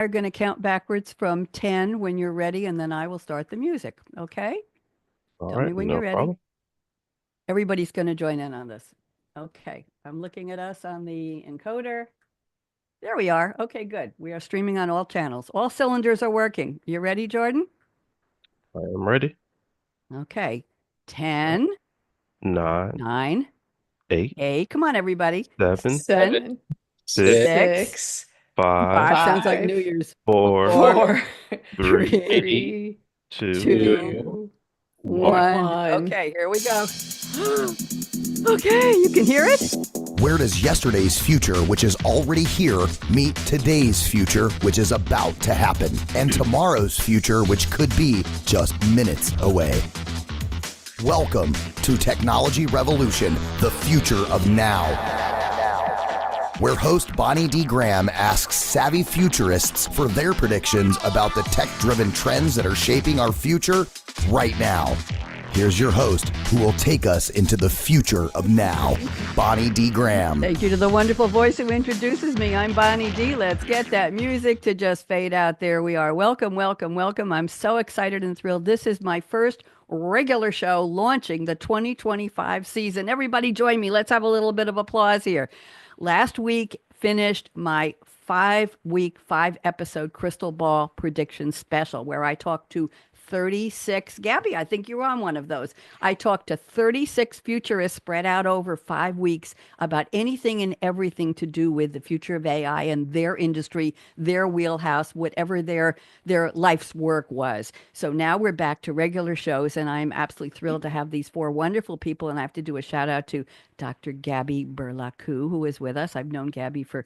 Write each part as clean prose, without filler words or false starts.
are going to count backwards from 10 when you're ready, and then I will start the music. Okay? All Tell me right, when you're no ready. problem. Everybody's going to join in on this. Okay. I'm looking at us on the encoder. There we are. Okay, good. We are streaming on all channels. All cylinders are working. You ready, Jordan? I am ready. Okay. All right. 10, Nine, 9, eight, 8. Come on, everybody. seven, 7, Seven, six, 6, six, 5, 5. Sounds like New five, Year's. four, 4, four, 3, 3, three, 2, 2, two, 1. 1. one. Okay, here we go. Okay, you can hear it? Where does yesterday's future, which is already here, meet today's future, which is about to happen, and tomorrow's future, which could be just minutes away? Welcome to Technology Revolution, the future of now, where host Bonnie D. Graham asks savvy futurists for their predictions about the tech-driven trends that are shaping our future right now. Here's your host, who will take us into the future of now, Bonnie D. Graham. Thank you to the wonderful voice who introduces me. I'm Bonnie D. Let's get that music to just fade out. There we are. Welcome, welcome, welcome. I'm so excited and thrilled. This is my first regular show launching the 2025 season. Everybody join me. Let's have a little bit of applause here. Last week finished my 5-week, 5-episode Crystal Ball prediction special where I talked to 36. Gabby, I think you were on one of those. I talked to 36 futurists spread out over 5 weeks about anything and everything to do with the future of AI and their industry, their wheelhouse, whatever their life's work was. So now we're back to regular shows, and I'm absolutely thrilled to have these 4 wonderful people. And I have to do a shout out to Dr. Gabby Burlacu, who is with us. I've known Gabby for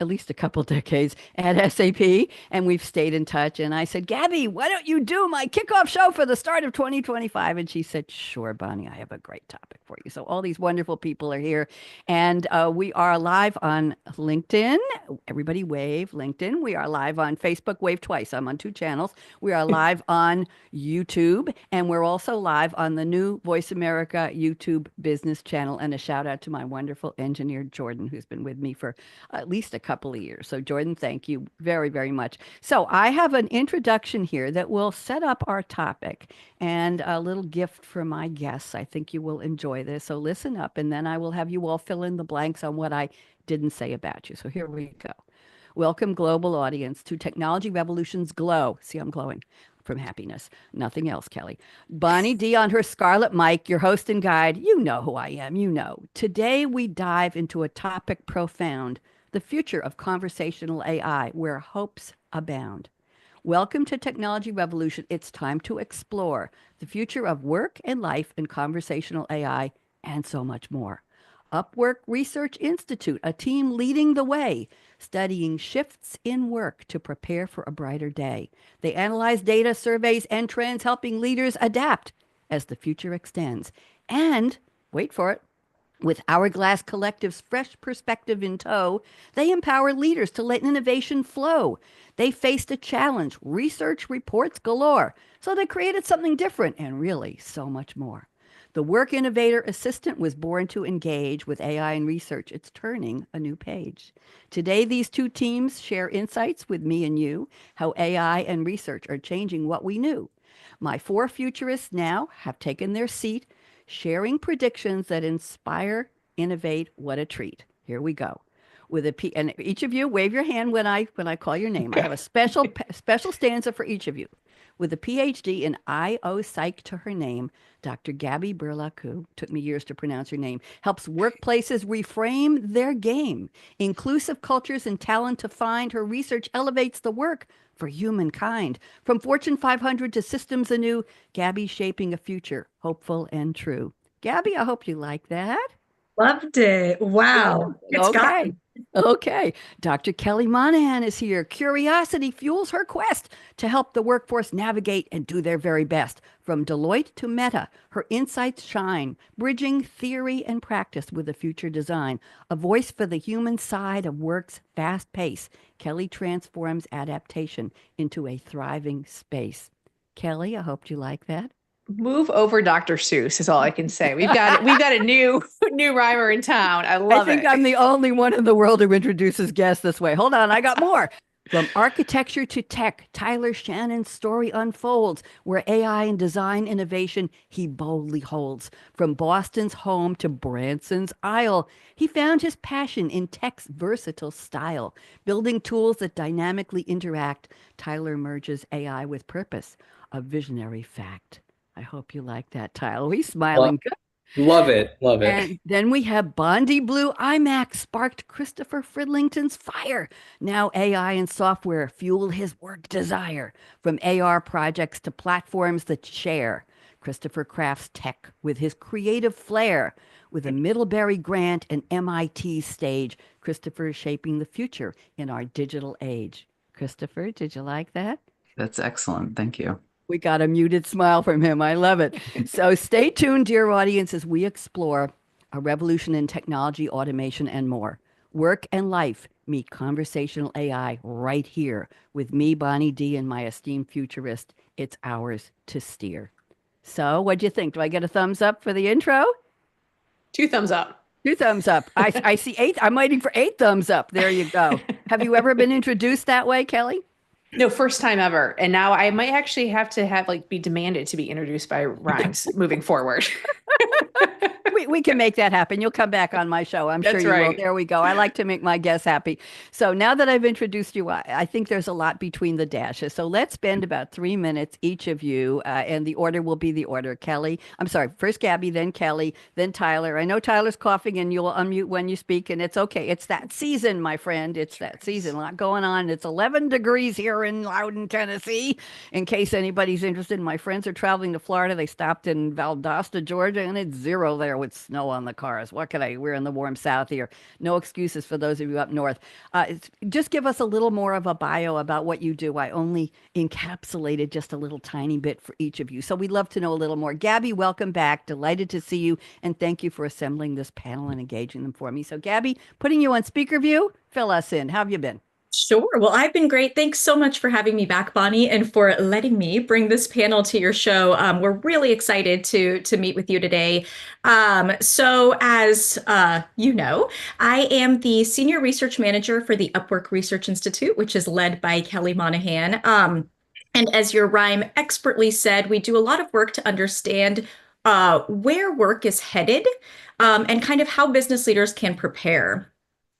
at least a couple decades at SAP, and we've stayed in touch. And I said, Gabby, why don't you do my kickoff show for the start of 2025? And she said, sure, Bonnie, I have a great topic for you. So all these wonderful people are here, and we are live on LinkedIn. Everybody wave, LinkedIn. We are live on Facebook, wave twice. I'm on 2 channels. We are live on YouTube, and we're also live on the new Voice America YouTube business channel. And a shout out to my wonderful engineer, Jordan, who's been with me for at least a couple of years. So Jordan, thank you very, very much. So I have an introduction here that will set up our topic and a little gift for my guests. I think you will enjoy this. So listen up, and then I will have you all fill in the blanks on what I didn't say about you. So here we go. Welcome, global audience, to Technology Revolution's Glow. See, I'm glowing from happiness. Nothing else, Kelly. Bonnie D on her Scarlett Mic, your host and guide. You know who I am, you know. Today we dive into a topic profound, the future of conversational AI, where hopes abound. Welcome to Technology Revolution. It's time to explore the future of work and life in conversational AI and so much more. Upwork Research Institute, a team leading the way, studying shifts in work to prepare for a brighter day. They analyze data, surveys, and trends, helping leaders adapt as the future extends. And, wait for it, with Hourglass Collective's fresh perspective in tow, they empower leaders to let innovation flow. They faced a challenge, research reports galore, so they created something different and really so much more. The Work Innovator Assistant was born to engage with AI and research. It's turning a new page. Today, these 2 teams share insights with me and you, how AI and research are changing what we knew. My 4 futurists now have taken their seat, sharing predictions that inspire, innovate. What a treat. Here we go. With a P, and each of you wave your hand when I call your name. I have a special stanza for each of you. With a PhD in IO Psych to her name, Dr. Gabby Burlacu, took me years to pronounce her name, helps workplaces reframe their game. Inclusive cultures and talent to find. Her research elevates the work for humankind. From Fortune 500 to systems anew, Gabby shaping a future, hopeful and true. Gabby, I hope you like that. Loved it. Wow. It's Okay. gotten. Okay. Dr. Kelly Monahan is here. Curiosity fuels her quest to help the workforce navigate and do their very best. From Deloitte to Meta, her insights shine, bridging theory and practice with a future design. A voice for the human side of work's fast pace. Kelly transforms adaptation into a thriving space. Kelly, I hope you like that. Move over Dr. Seuss is all I can say. We've got a new rhymer in town. I I love think it. I'm the only one in the world who introduces guests this way. Hold on, I got more. From architecture to tech, Tyler Shannon's story unfolds, where AI and design innovation he boldly holds. From Boston's home to Branson's Isle, he found his passion in tech's versatile style. Building tools that dynamically interact, Tyler merges AI with purpose, a visionary fact. I hope you like that, Tyler. He's smiling. Good. Love it. Love it. And then we have Bondi Blue iMac sparked Christopher Fridlington's fire. Now AI and software fuel his work desire. From AR projects to platforms that share, Christopher crafts tech with his creative flair. With a Middlebury grant and MIT stage, Christopher is shaping the future in our digital age. Christopher, did you like that? That's excellent. Thank you. We got a muted smile from him. I love it. So stay tuned, dear audience, as we explore a revolution in technology, automation, and more. Work and life meet conversational AI right here with me, Bonnie D, and my esteemed futurist. It's ours to steer. So what'd you think? Do I get a thumbs up for the intro? 2 thumbs up. 2 thumbs up. I see 8. I'm waiting for 8 thumbs up. There you go. Have you ever been introduced that way, Kelly? No, first time ever. And now I might actually have to be demanded to be introduced by rhymes moving forward. We can make that happen. You'll come back on my show. I'm sure you will. There we go. I like to make my guests happy. So now that I've introduced you, I think there's a lot between the dashes. So let's spend about 3 minutes, each of you, and the order will be the order. Kelly, I'm sorry, first Gabby, then Kelly, then Tyler. I know Tyler's coughing and you'll unmute when you speak, and it's okay. It's that season, my friend. It's that season. A lot going on. It's 11 degrees here in Loudon, Tennessee. In case anybody's interested, my friends are traveling to Florida. They stopped in Valdosta, Georgia, and it's 0 there with snow on the cars. We're in the warm South here. No excuses for those of you up north. Just give us a little more of a bio about what you do. I only encapsulated just a little tiny bit for each of you. So we'd love to know a little more. Gabby, welcome back. Delighted to see you. And thank you for assembling this panel and engaging them for me. So Gabby, putting you on speaker view, fill us in. How have you been? Sure. Well, I've been great. Thanks so much for having me back, Bonnie, and for letting me bring this panel to your show. We're really excited to meet with you today. So as you know, I am the Senior Research Manager for the Upwork Research Institute, which is led by Kelly Monahan. And as your rhyme expertly said, we do a lot of work to understand where work is headed and kind of how business leaders can prepare.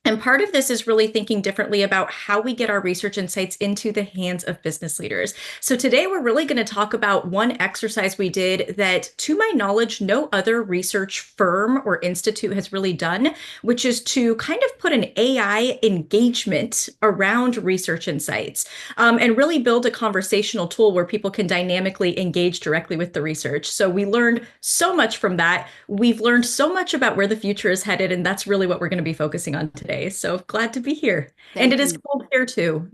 And part of this is really thinking differently about how we get our research insights into the hands of business leaders. So today we're really going to talk about one exercise we did that, to my knowledge, no other research firm or institute has really done, which is to kind of put an AI engagement around research insights and really build a conversational tool where people can dynamically engage directly with the research. So we learned so much from that. We've learned so much about where the future is headed, and that's really what we're going to be focusing on today. So glad to be here. And it is cold here too.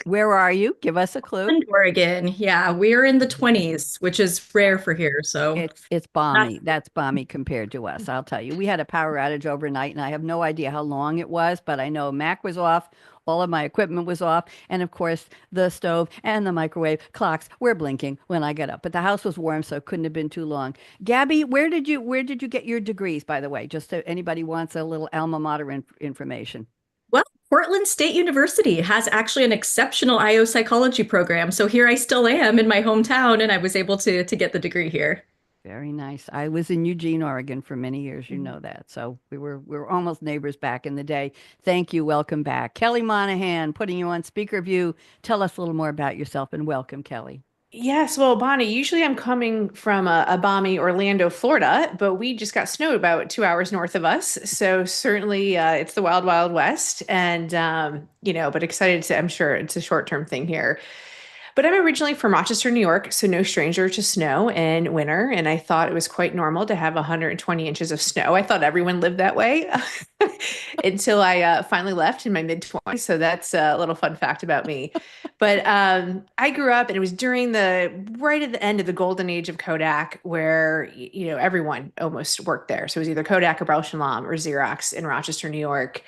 Where are you? Give us a clue. Portland, Oregon. Yeah, we're in the 20s, which is rare for here. So it's balmy. That's balmy compared to us. I'll tell you. We had a power outage overnight, and I have no idea how long it was, but I know Mac was off. All of my equipment was off. And of course, the stove and the microwave clocks were blinking when I got up. But the house was warm, so it couldn't have been too long. Gabby, where did you get your degrees, by the way? Just so anybody wants a little alma mater information. Well, Portland State University has actually an exceptional IO psychology program. So here I still am in my hometown, and I was able to get the degree here. Very nice. I was in Eugene, Oregon for many years. You know that. So we were almost neighbors back in the day. Thank you. Welcome back. Kelly Monahan, putting you on speaker view. Tell us a little more about yourself and welcome, Kelly. Yes, well, Bonnie, usually I'm coming from a balmy Orlando, Florida, but we just got snowed about 2 hours north of us. So certainly it's the wild, wild west. And, but excited I'm sure it's a short-term thing here. But I'm originally from Rochester, New York, so no stranger to snow in winter. And I thought it was quite normal to have 120 inches of snow. I thought everyone lived that way until I finally left in my mid-20s. So that's a little fun fact about me. But I grew up, and it was during right at the end of the golden age of Kodak, where everyone almost worked there. So it was either Kodak or Bausch & Lomb or Xerox in Rochester, New York.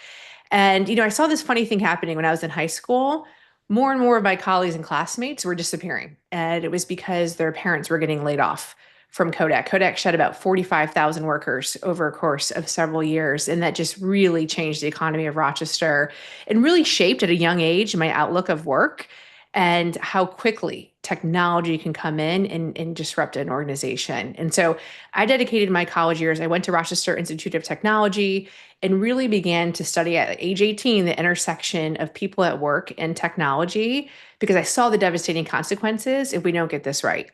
And I saw this funny thing happening when I was in high school. More and more of my colleagues and classmates were disappearing. And it was because their parents were getting laid off from Kodak. Kodak shed about 45,000 workers over a course of several years. And that just really changed the economy of Rochester and really shaped at a young age my outlook of work and how quickly technology can come in and disrupt an organization. And so I dedicated my college years. I went to Rochester Institute of Technology and really began to study at age 18 the intersection of people at work and technology, because I saw the devastating consequences if we don't get this right.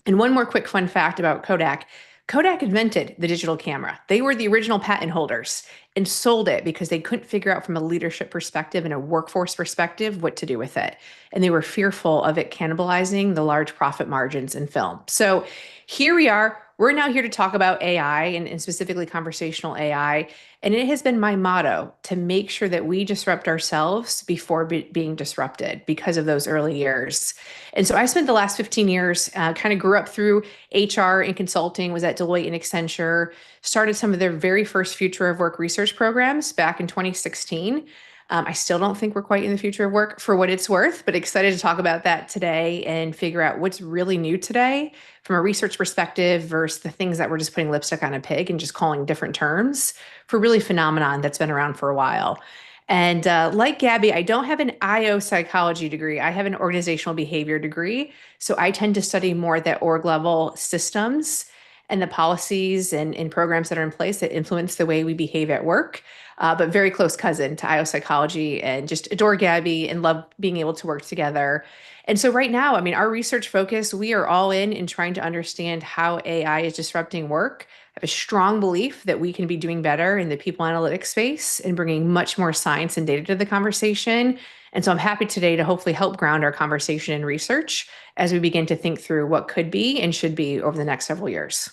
And one more quick fun fact about Kodak. Kodak invented the digital camera. They were the original patent holders and sold it because they couldn't figure out from a leadership perspective and a workforce perspective what to do with it. And they were fearful of it cannibalizing the large profit margins in film. So here we are. We're now here to talk about AI and specifically conversational AI. And it has been my motto to make sure that we disrupt ourselves before being disrupted because of those early years. And so I spent the last 15 years, kind of grew up through HR and consulting, was at Deloitte and Accenture, started some of their very first future of work research programs back in 2016. I still don't think we're quite in the future of work for what it's worth, but excited to talk about that today and figure out what's really new today from a research perspective versus the things that we're just putting lipstick on a pig and just calling different terms for really phenomenon that's been around for a while. And like Gabby, I don't have an IO psychology degree. I have an organizational behavior degree. So I tend to study more the org level systems and the policies and programs that are in place that influence the way we behave at work. But very close cousin to IO psychology, and just adore Gabby and love being able to work together. And so right now, I mean, our research focus, we are all in trying to understand how AI is disrupting work. I have a strong belief that we can be doing better in the people analytics space and bringing much more science and data to the conversation. And so I'm happy today to hopefully help ground our conversation in research as we begin to think through what could be and should be over the next several years.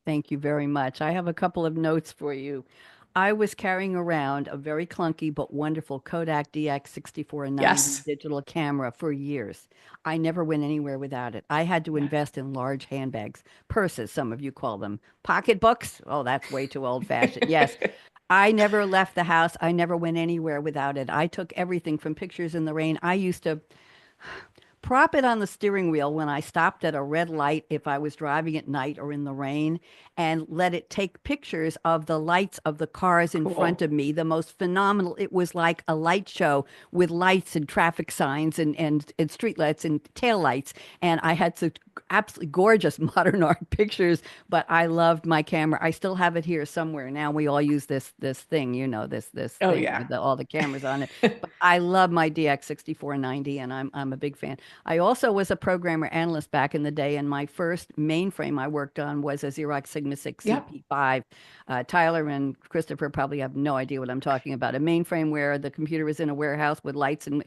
Thank you very much. I have a couple of notes for you. I was carrying around a very clunky but wonderful Kodak DX6490 Yes. digital camera for years. I never went anywhere without it. I had to invest in large handbags, purses, some of you call them, pocketbooks. Oh, that's way too old fashioned. Yes. I never left the house. I never went anywhere without it. I took everything from pictures in the rain. I used to prop it on the steering wheel when I stopped at a red light if I was driving at night or in the rain, and let it take pictures of the lights of the cars in front of me. The most phenomenal. It was like a light show with lights and traffic signs and street lights and tail lights. And I had some absolutely gorgeous modern art pictures, but I loved my camera. I still have it here somewhere. Now we all use this thing, this Oh, thing yeah. with all the cameras on it. But I love my DX6490, and I'm a big fan. I also was a programmer analyst back in the day, and my first mainframe I worked on was a Xerox Sigma 6 Yep. CP5. Tyler and Christopher probably have no idea what I'm talking about. A mainframe where the computer was in a warehouse with lights and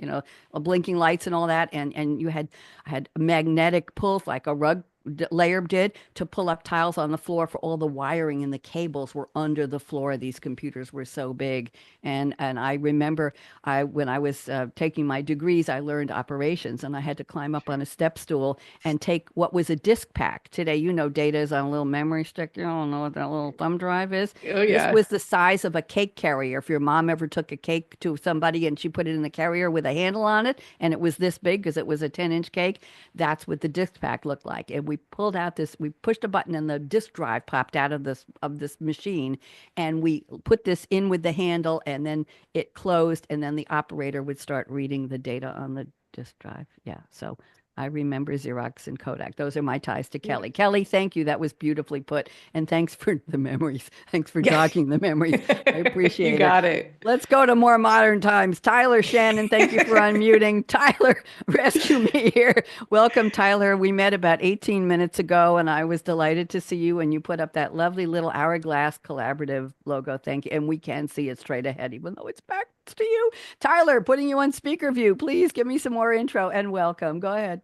blinking lights and all that, and I had magnetic pulls like a rug layer did to pull up tiles on the floor for all the wiring, and the cables were under the floor. These computers were so big. And I remember when I was taking my degrees, I learned operations, and I had to climb up on a step stool and take what was a disk pack. Today, data is on a little memory stick. You don't know what that little thumb drive is. Oh, yeah. This was the size of a cake carrier. If your mom ever took a cake to somebody and she put it in the carrier with a handle on it, and it was this big because it was a 10-inch cake, that's what the disk pack looked like. And we pushed a button, and the disk drive popped out of this machine, and we put this in with the handle, and then it closed, and then the operator would start reading the data on the disk drive. Yeah. So I remember Xerox and Kodak. Those are my ties to Kelly. Kelly, thank you. That was beautifully put. And thanks for the memories. Thanks for jogging the memories. I appreciate it. You got it. Let's go to more modern times. Tyler, Shannon, thank you for unmuting. Tyler, rescue me here. Welcome, Tyler. We met about 18 minutes ago, and I was delighted to see you, and you put up that lovely little Hourglass Collaborative logo. Thank you. And we can see it straight ahead, even though it's back to you. Tyler, putting you on speaker view. Please give me some more intro and welcome. Go ahead.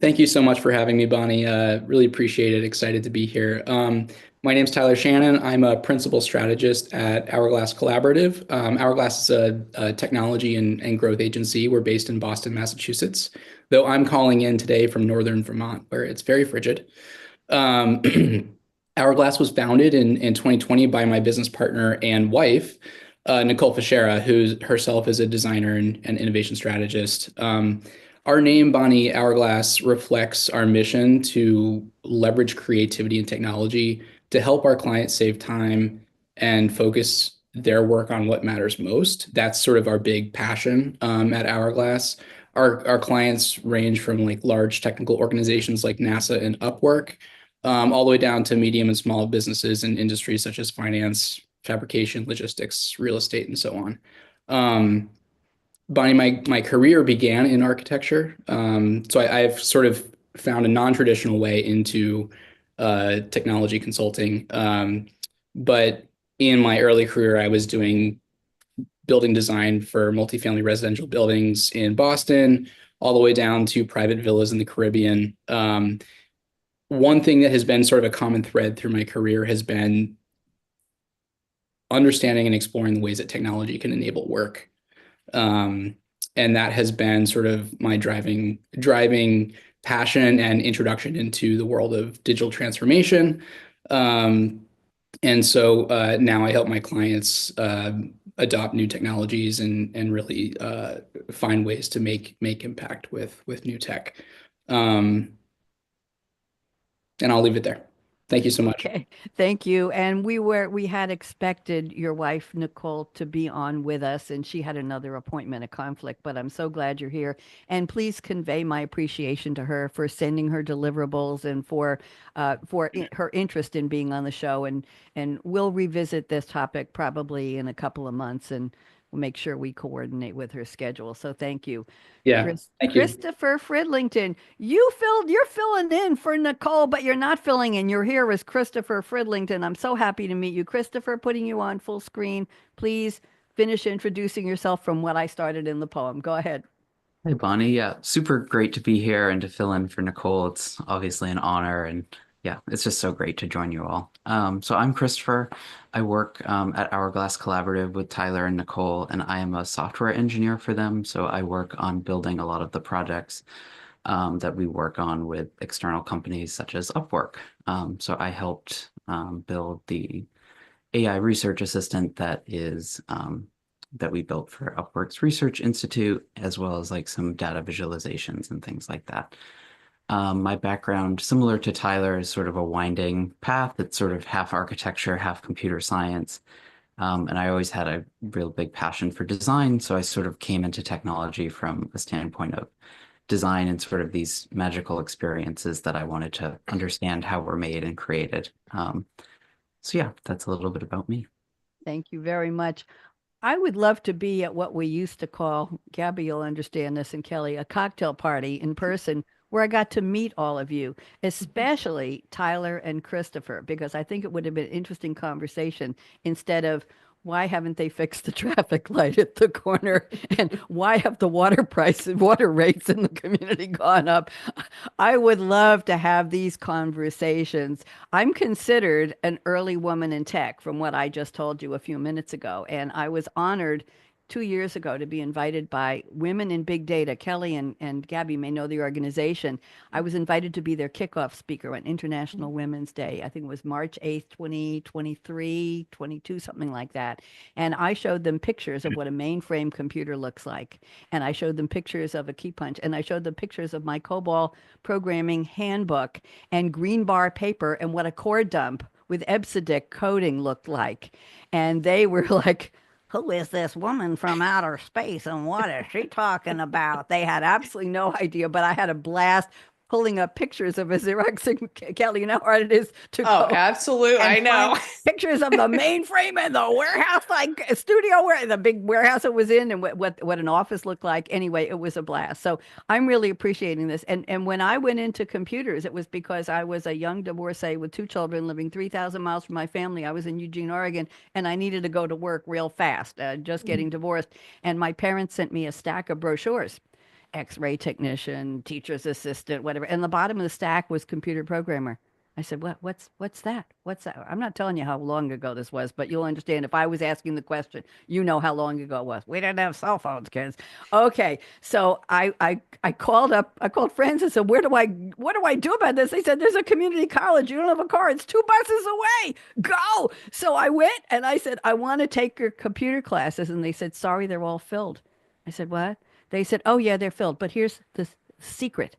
Thank you so much for having me, Bonnie. Really appreciate it. Excited to be here. My name's Tyler Shannon. I'm a principal strategist at Hourglass Collaborative. Hourglass is a technology and growth agency. We're based in Boston, Massachusetts, though I'm calling in today from northern Vermont, where it's very frigid. Hourglass was founded in 2020 by my business partner and wife, Nicole Fischera, who herself is a designer and innovation strategist. Our name, Bonnie Hourglass, reflects our mission to leverage creativity and technology to help our clients save time and focus their work on what matters most. That's sort of our big passion at Hourglass. Our clients range from like large technical organizations like NASA and Upwork, all the way down to medium and small businesses in industries such as finance, fabrication, logistics, real estate, and so on. Bonnie, my career began in architecture. So I've sort of found a non-traditional way into technology consulting. But in my early career, I was doing building design for multifamily residential buildings in Boston, all the way down to private villas in the Caribbean. One thing that has been sort of a common thread through my career has been understanding and exploring the ways that technology can enable work. And that has been sort of my driving passion and introduction into the world of digital transformation. And so now I help my clients adopt new technologies and really find ways to make impact with new tech. And I'll leave it there. Thank you so much. Okay, thank you. And we had expected your wife, Nicole, to be on with us, and she had another appointment, a conflict, but I'm so glad you're here. And please convey my appreciation to her for sending her deliverables and for her interest in being on the show. And we'll revisit this topic probably in a couple of months, and we'll make sure we coordinate with her schedule. So thank you. Yeah, thank you. Christopher Fridlington, you're filling in for Nicole, but you're not filling in. You're here as Christopher Fridlington. I'm so happy to meet you. Christopher, putting you on full screen. Please finish introducing yourself from what I started in the poem. Go ahead. Hey, Bonnie. Yeah, super great to be here and to fill in for Nicole. It's obviously an honor, and yeah, it's just so great to join you all. So I'm Christopher. I work at Hourglass Collaborative with Tyler and Nicole, and I am a software engineer for them. So I work on building a lot of the projects that we work on with external companies such as Upwork. So I helped build the AI research assistant that we built for Upwork's Research Institute, as well as like some data visualizations and things like that. My background, similar to Tyler, is sort of a winding path. It's sort of half architecture, half computer science. And I always had a real big passion for design. So I sort of came into technology from a standpoint of design and sort of these magical experiences that I wanted to understand how we're made and created. So yeah, that's a little bit about me. Thank you very much. I would love to be at what we used to call, Gabby, you'll understand this, and Kelly, a cocktail party in person where I got to meet all of you, especially Tyler and Christopher, because I think it would have been an interesting conversation instead of why haven't they fixed the traffic light at the corner and why have the water rates in the community gone up? I would love to have these conversations. I'm considered an early woman in tech from what I just told you a few minutes ago, and I was honored 2 years ago to be invited by Women in Big Data. Kelly and Gabby may know the organization. I was invited to be their kickoff speaker on International Women's Day. I think it was March 8th, 2023, 22, something like that. And I showed them pictures of what a mainframe computer looks like. And I showed them pictures of a key punch. And I showed them pictures of my COBOL programming handbook and green bar paper and what a core dump with EBCDIC coding looked like. And they were like, who is this woman from outer space and what is she talking about? They had absolutely no idea, but I had a blast pulling up pictures of a Xerox. Kelly, you know how hard it is to Oh, go absolutely. I and know. find pictures of the mainframe and the warehouse, like studio where the big warehouse it was in, and what an office looked like. Anyway, it was a blast. So I'm really appreciating this. And when I went into computers, it was because I was a young divorcee with 2 children living 3,000 miles from my family. I was in Eugene, Oregon, and I needed to go to work real fast, just getting divorced. And my parents sent me a stack of brochures. X-ray technician, teacher's assistant, whatever. And the bottom of the stack was computer programmer. I said, what's that? What's that? I'm not telling you how long ago this was, but you'll understand if I was asking the question, you know how long ago it was. We didn't have cell phones, kids. Okay. So I called friends and said, what do I do about this? They said, there's a community college. You don't have a car. It's 2 buses away. Go. So I went and I said, I want to take your computer classes. And they said, sorry, they're all filled. I said, what? They said, oh, yeah, they're filled. But here's the secret.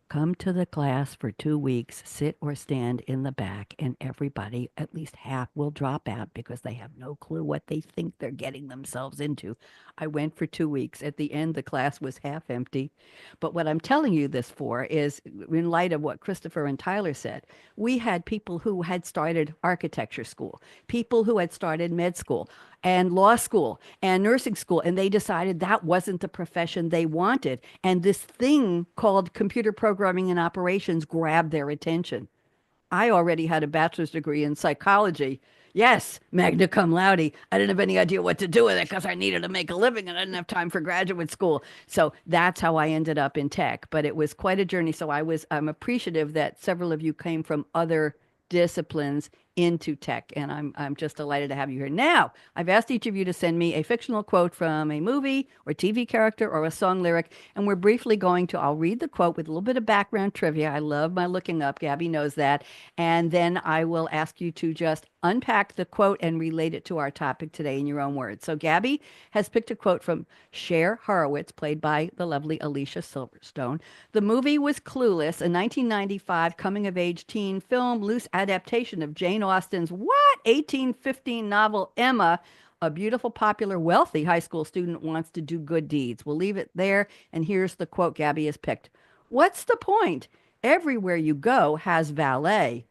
Come to the class for 2 weeks, sit or stand in the back, and everybody, at least half, will drop out because they have no clue what they think they're getting themselves into. I went for 2 weeks. At the end, the class was half empty. But what I'm telling you this for is, in light of what Christopher and Tyler said, we had people who had started architecture school, people who had started med school and law school and nursing school, and they decided that wasn't the profession they wanted. And this thing called computer programming and operations grabbed their attention. I already had a bachelor's degree in psychology. Yes, magna cum laude. I didn't have any idea what to do with it because I needed to make a living and I didn't have time for graduate school. So that's how I ended up in tech. But it was quite a journey. So I'm appreciative that several of you came from other disciplines into tech, and I'm just delighted to have you here. Now, I've asked each of you to send me a fictional quote from a movie or TV character or a song lyric, and we're briefly I'll read the quote with a little bit of background trivia. I love my looking up. Gabby knows that. And then I will ask you to just unpack the quote and relate it to our topic today in your own words. So Gabby has picked a quote from Cher Horowitz, played by the lovely Alicia Silverstone. The movie was Clueless, a 1995 coming-of-age teen film, loose adaptation of Jane Austen's 1815 novel Emma. A beautiful, popular, wealthy high school student wants to do good deeds. We'll leave it there. And here's the quote Gabby has picked. What's the point? Everywhere you go has valet.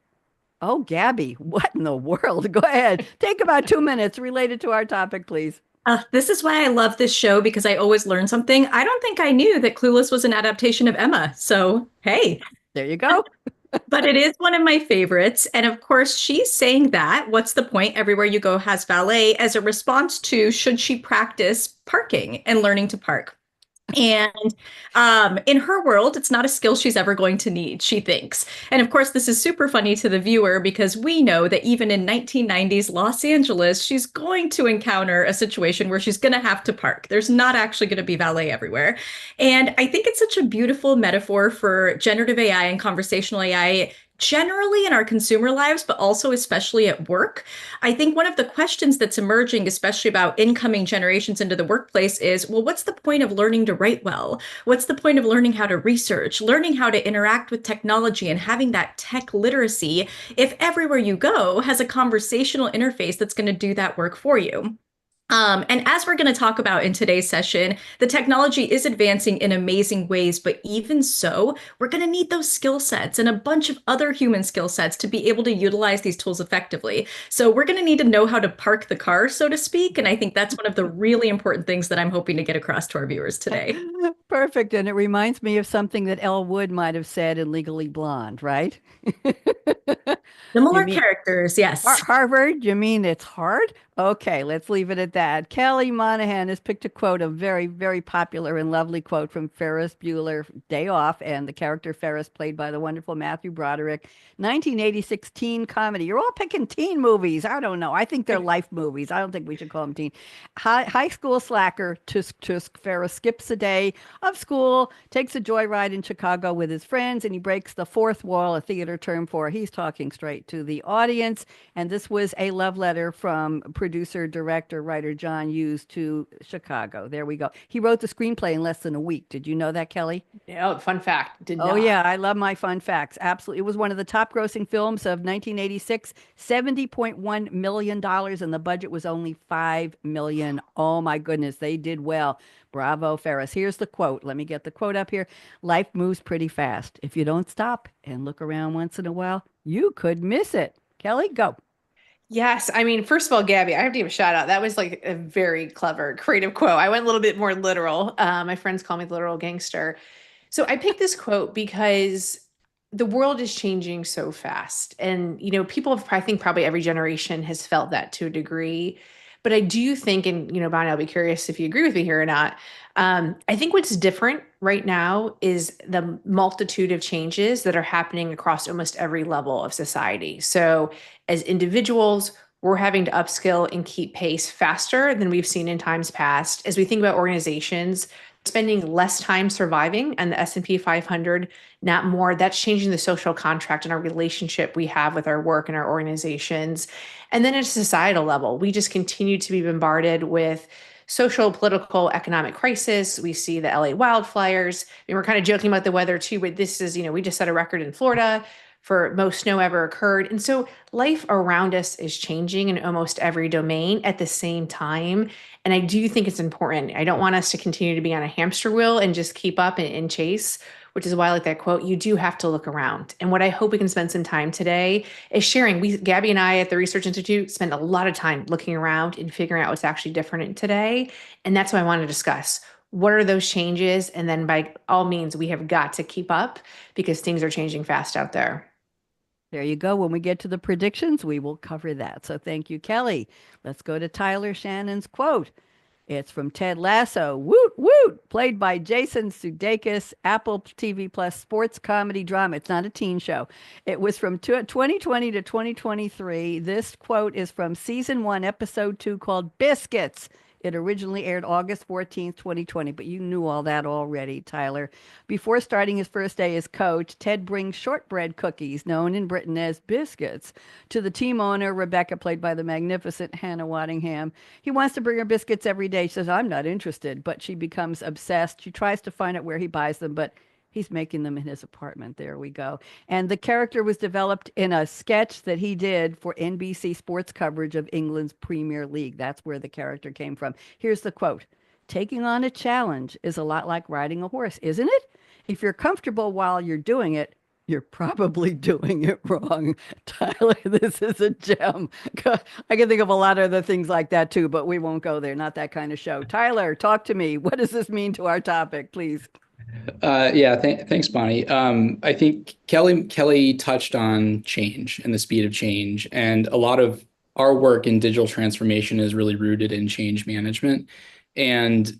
Oh, Gabby, what in the world? Go ahead. Take about 2 minutes related to our topic, please. This is why I love this show, because I always learn something. I don't think I knew that Clueless was an adaptation of Emma. So, hey. There you go. But it is one of my favorites. And of course, she's saying that, what's the point? Everywhere you go has valet, as a response to, should she practice parking and learning to park? And in her world, it's not a skill she's ever going to need, she thinks. And of course, this is super funny to the viewer because we know that even in 1990s Los Angeles, she's going to encounter a situation where she's going to have to park. There's not actually going to be valet everywhere. And I think it's such a beautiful metaphor for generative AI and conversational AI generally in our consumer lives, but also especially at work. I think one of the questions that's emerging, especially about incoming generations into the workplace, is, well, what's the point of learning to write well? What's the point of learning how to research, learning how to interact with technology and having that tech literacy if everywhere you go has a conversational interface that's going to do that work for you? And as we're going to talk about in today's session, the technology is advancing in amazing ways, but even so, we're going to need those skill sets and a bunch of other human skill sets to be able to utilize these tools effectively. So we're going to need to know how to park the car, so to speak. And I think that's one of the really important things that I'm hoping to get across to our viewers today. Perfect. And it reminds me of something that Elle Wood might have said in Legally Blonde, right? Similar characters, yes. Harvard, you mean it's hard? Okay, let's leave it at that. Kelly Monahan has picked a quote, a very, very popular and lovely quote from Ferris Bueller, Day Off, and the character Ferris, played by the wonderful Matthew Broderick. 1986 teen comedy. You're all picking teen movies. I don't know. I think they're life movies. I don't think we should call them teen. High school slacker Tusk Tusk Ferris skips a day of school, takes a joyride in Chicago with his friends, and he breaks the fourth wall, a theater term for he's talking straight to the audience. And this was a love letter from producer, director, writer John Hughes to Chicago. There we go. He wrote the screenplay in less than a week. Did you know that, Kelly? Yeah, fun fact. Did not. Oh, yeah. I love my fun facts. Absolutely. It was one of the top grossing films of 1986, $70.1 million, and the budget was only $5 million. Oh, my goodness. They did well. Bravo, Ferris. Here's the quote. Let me get the quote up here. Life moves pretty fast. If you don't stop and look around once in a while, you could miss it. Kelly, go. Yes. I mean, first of all, Gabby, I have to give a shout out. That was like a very clever, creative quote. I went a little bit more literal. My friends call me the literal gangster. So I picked this quote because the world is changing so fast. And, people have, I think probably every generation has felt that to a degree. But I do think, and, Bonnie, I'll be curious if you agree with me here or not. I think what's different right now is the multitude of changes that are happening across almost every level of society. So as individuals, we're having to upskill and keep pace faster than we've seen in times past. As we think about organizations, spending less time surviving and the S&P 500, not more. That's changing the social contract and our relationship we have with our work and our organizations. And then at a societal level, we just continue to be bombarded with social, political, economic crisis. We see the LA wildfires. I mean, we're kind of joking about the weather too, but this is, we just set a record in Florida for most snow ever occurred. And so life around us is changing in almost every domain at the same time. And I do think it's important. I don't want us to continue to be on a hamster wheel and just keep up and chase, which is why I like that quote. You do have to look around. And what I hope we can spend some time today is sharing. Gabby and I at the Research Institute spend a lot of time looking around and figuring out what's actually different today. And that's what I want to discuss. What are those changes? And then by all means, we have got to keep up because things are changing fast out there. There you go. When we get to the predictions, we will cover that. So thank you, Kelly. Let's go to Tyler Shannon's quote. It's from Ted Lasso. Woot, woot, played by Jason Sudeikis, Apple TV Plus sports comedy drama. It's not a teen show. It was from 2020 to 2023. This quote is from season 1, episode 2, called Biscuits. It originally aired August 14th, 2020, but you knew all that already, Tyler. Before starting his first day as coach, Ted brings shortbread cookies, known in Britain as biscuits, to the team owner, Rebecca, played by the magnificent Hannah Waddingham. He wants to bring her biscuits every day. She says, I'm not interested, but she becomes obsessed. She tries to find out where he buys them, but he's making them in his apartment. There we go. And the character was developed in a sketch that he did for NBC sports coverage of England's Premier League. That's where the character came from. Here's the quote. Taking on a challenge is a lot like riding a horse, isn't it? If you're comfortable while you're doing it, you're probably doing it wrong. Tyler, this is a gem. I can think of a lot of other things like that too, but we won't go there. Not that kind of show. Tyler, talk to me. What does this mean to our topic, please? Thanks, Bonnie. I think Kelly touched on change and the speed of change, and a lot of our work in digital transformation is really rooted in change management. And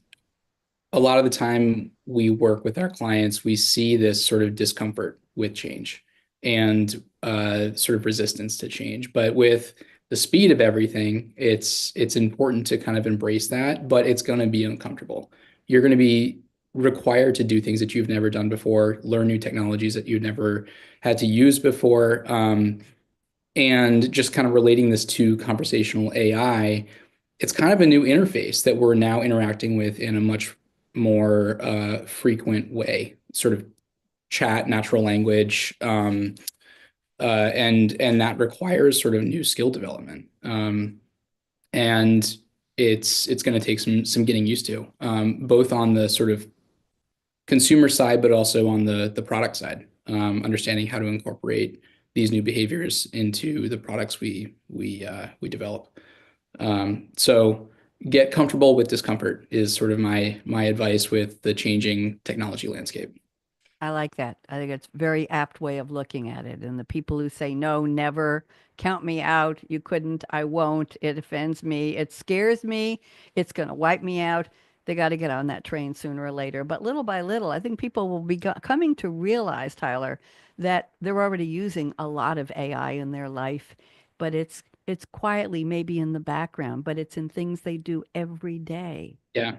a lot of the time we work with our clients, we see this sort of discomfort with change and sort of resistance to change. But with the speed of everything, it's important to kind of embrace that, but it's going to be uncomfortable. You're going to be required to do things that you've never done before, learn new technologies that you've never had to use before. And just kind of relating this to conversational AI, it's kind of a new interface that we're now interacting with in a much more frequent way, sort of chat, natural language, and that requires sort of new skill development. And it's going to take some getting used to, both on the sort of consumer side, but also on the product side, understanding how to incorporate these new behaviors into the products we develop. So get comfortable with discomfort is sort of my advice with the changing technology landscape. I like that. I think it's a very apt way of looking at it. And the people who say, no, never, count me out, you couldn't, I won't, it offends me, it scares me, it's going to wipe me out. They got to get on that train sooner or later. But little by little, I think people will be coming to realize, Tyler, that they're already using a lot of AI in their life, but it's quietly maybe in the background, but it's in things they do every day. Yeah.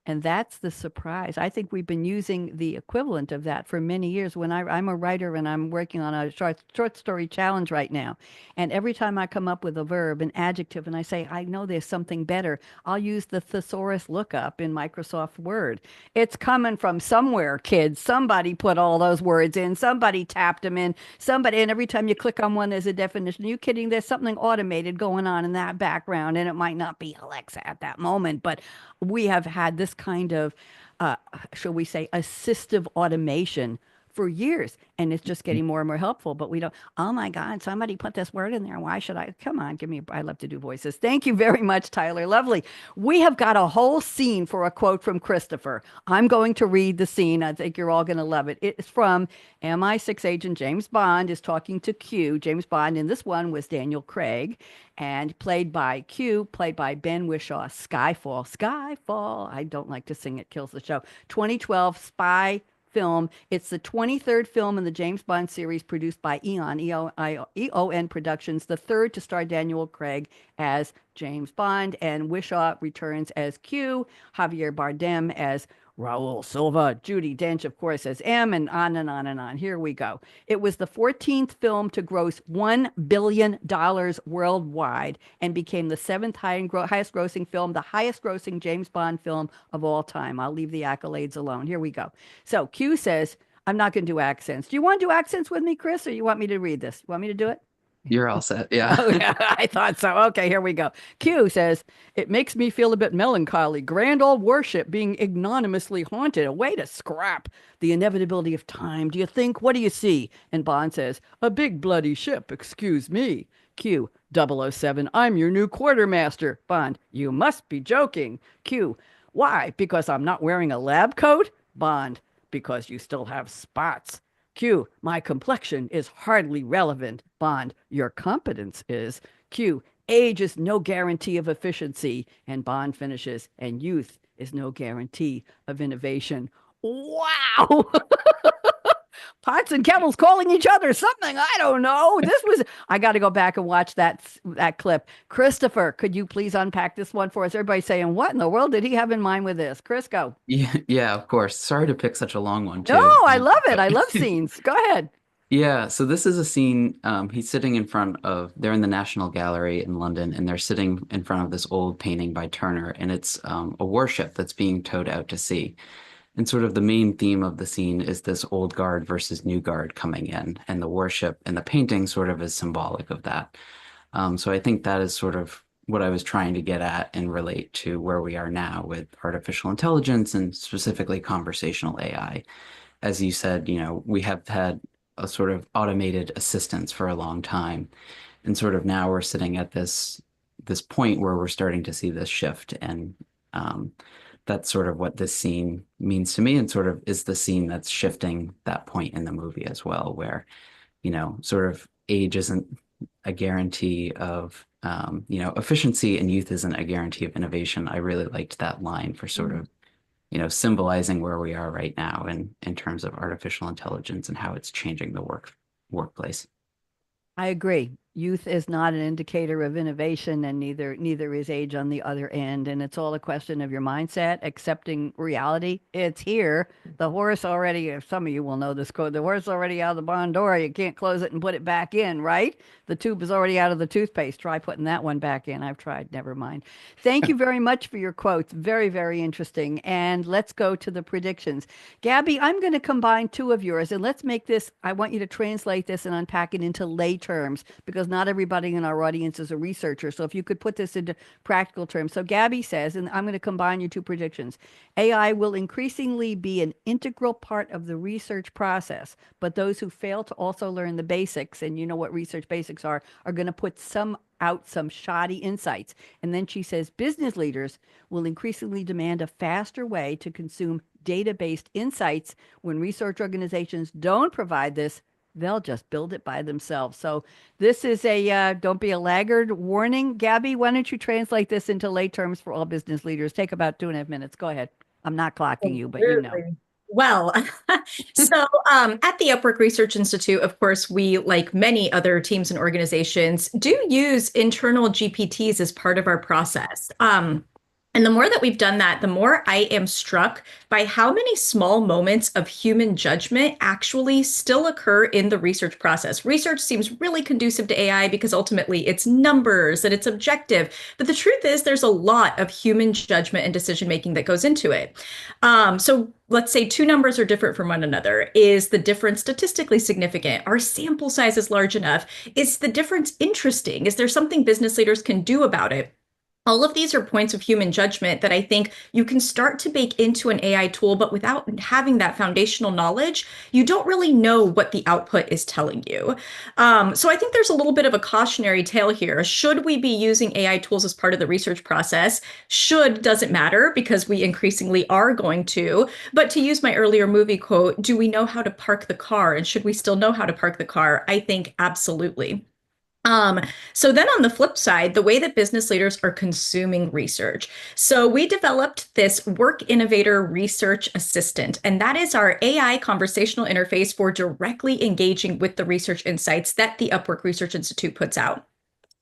And that's the surprise. I think we've been using the equivalent of that for many years. When I'm a writer and I'm working on a short story challenge right now, and every time I come up with a verb, an adjective, and I say, I know there's something better, I'll use the thesaurus lookup in Microsoft Word. It's coming from somewhere, kids. Somebody put all those words in. Somebody tapped them in. And every time you click on one, there's a definition. Are you kidding? There's something automated going on in that background, and it might not be Alexa at that moment, but we have had this kind of, shall we say, assistive automation for years, and it's just getting more and more helpful. But we don't, oh my God, somebody put this word in there. Why should I? Come on, I love to do voices. Thank you very much, Tyler. Lovely. We have got a whole scene for a quote from Christopher. I'm going to read the scene. I think you're all going to love it. It's from MI6 agent James Bond is talking to Q. James Bond in this one was Daniel Craig, and played by Q, played by Ben Whishaw. Skyfall. I don't like to sing, it kills the show. 2012 spy film. It's the 23rd film in the James Bond series produced by EON Productions, the third to star Daniel Craig as James Bond, and Whishaw returns as Q, Javier Bardem as Raul Silva, Judy Dench, of course, as M, and on and on and on. Here we go. It was the 14th film to gross $1 billion worldwide and became the seventh highest grossing film, the highest grossing James Bond film of all time. I'll leave the accolades alone. Here we go. So Q says, I'm not going to do accents. Do you want to do accents with me, Chris, or you want me to read this? You want me to do it? You're all set. Yeah. Oh, yeah, I thought so. Okay, here we go. Q says, it makes me feel a bit melancholy. Grand old warship being ignominiously haunted. A way to scrap the inevitability of time. Do you think? What do you see? And Bond says, a big bloody ship. Excuse me. Q, 007, I'm your new quartermaster. Bond, you must be joking. Q, why? Because I'm not wearing a lab coat? Bond, because you still have spots. Q, my complexion is hardly relevant. Bond, your competence is. Q, age is no guarantee of efficiency. And Bond finishes, and youth is no guarantee of innovation. Wow. Pots and kettles calling each other something. I don't know. I got to go back and watch that clip. Christopher, could you please unpack this one for us? Everybody's saying, what in the world did he have in mind with this? Chris, go. Yeah, of course. Sorry to pick such a long one, too. No, I love it. I love scenes. Go ahead. Yeah, so this is a scene. He's sitting in front of, they're in the National Gallery in London, and they're sitting in front of this old painting by Turner, and it's a warship that's being towed out to sea. And sort of the main theme of the scene is this old guard versus new guard coming in, and the warship and the painting sort of is symbolic of that. So I think that is sort of what I was trying to get at and relate to where we are now with artificial intelligence and specifically conversational AI. As you said, we have had a sort of automated assistance for a long time. And sort of now we're sitting at this point where we're starting to see this shift. And that's sort of what this scene means to me, and sort of is the scene that's shifting that point in the movie as well, where, sort of age isn't a guarantee of, efficiency, and youth isn't a guarantee of innovation. I really liked that line for sort of, symbolizing where we are right now in terms of artificial intelligence and how it's changing the workplace. I agree. Youth is not an indicator of innovation, and neither is age on the other end. And it's all a question of your mindset, accepting reality. It's here. The horse already, some of you will know this quote, the horse already out of the barn door. You can't close it and put it back in, right? The tube is already out of the toothpaste. Try putting that one back in. I've tried. Never mind. Thank you very much for your quotes. Very, very interesting. And let's go to the predictions. Gabby, I'm going to combine two of yours, and let's make this, I want you to translate this and unpack it into lay terms, because not everybody in our audience is a researcher. So if you could put this into practical terms. So Gabby says, and I'm going to combine your two predictions, AI will increasingly be an integral part of the research process, but those who fail to also learn the basics, and you know what research basics are going to put some shoddy insights. And then she says, business leaders will increasingly demand a faster way to consume data-based insights. When research organizations don't provide this, they'll just build it by themselves. So this is a don't be a laggard warning. Gabby, why don't you translate this into lay terms for all business leaders? Take about 2.5 minutes. Go ahead. I'm not clocking you, but you know. Well, so at the Upwork Research Institute, of course, we, like many other teams and organizations, do use internal GPTs as part of our process. And the more that we've done that, the more I am struck by how many small moments of human judgment actually still occur in the research process. Research seems really conducive to AI because ultimately it's numbers and it's objective. But the truth is there's a lot of human judgment and decision-making that goes into it. So let's say two numbers are different from one another. Is the difference statistically significant? Are sample sizes large enough? Is the difference interesting? Is there something business leaders can do about it? All of these are points of human judgment that I think you can start to bake into an AI tool, but without having that foundational knowledge, you don't really know what the output is telling you. So I think there's a little bit of a cautionary tale here. Should we be using AI tools as part of the research process? Should doesn't matter, because we increasingly are going to. But to use my earlier movie quote, do we know how to park the car? And should we still know how to park the car? I think absolutely. So then on the flip side, the way that business leaders are consuming research. So we developed this Work Innovator Research Assistant, and that is our AI conversational interface for directly engaging with the research insights that the Upwork Research Institute puts out.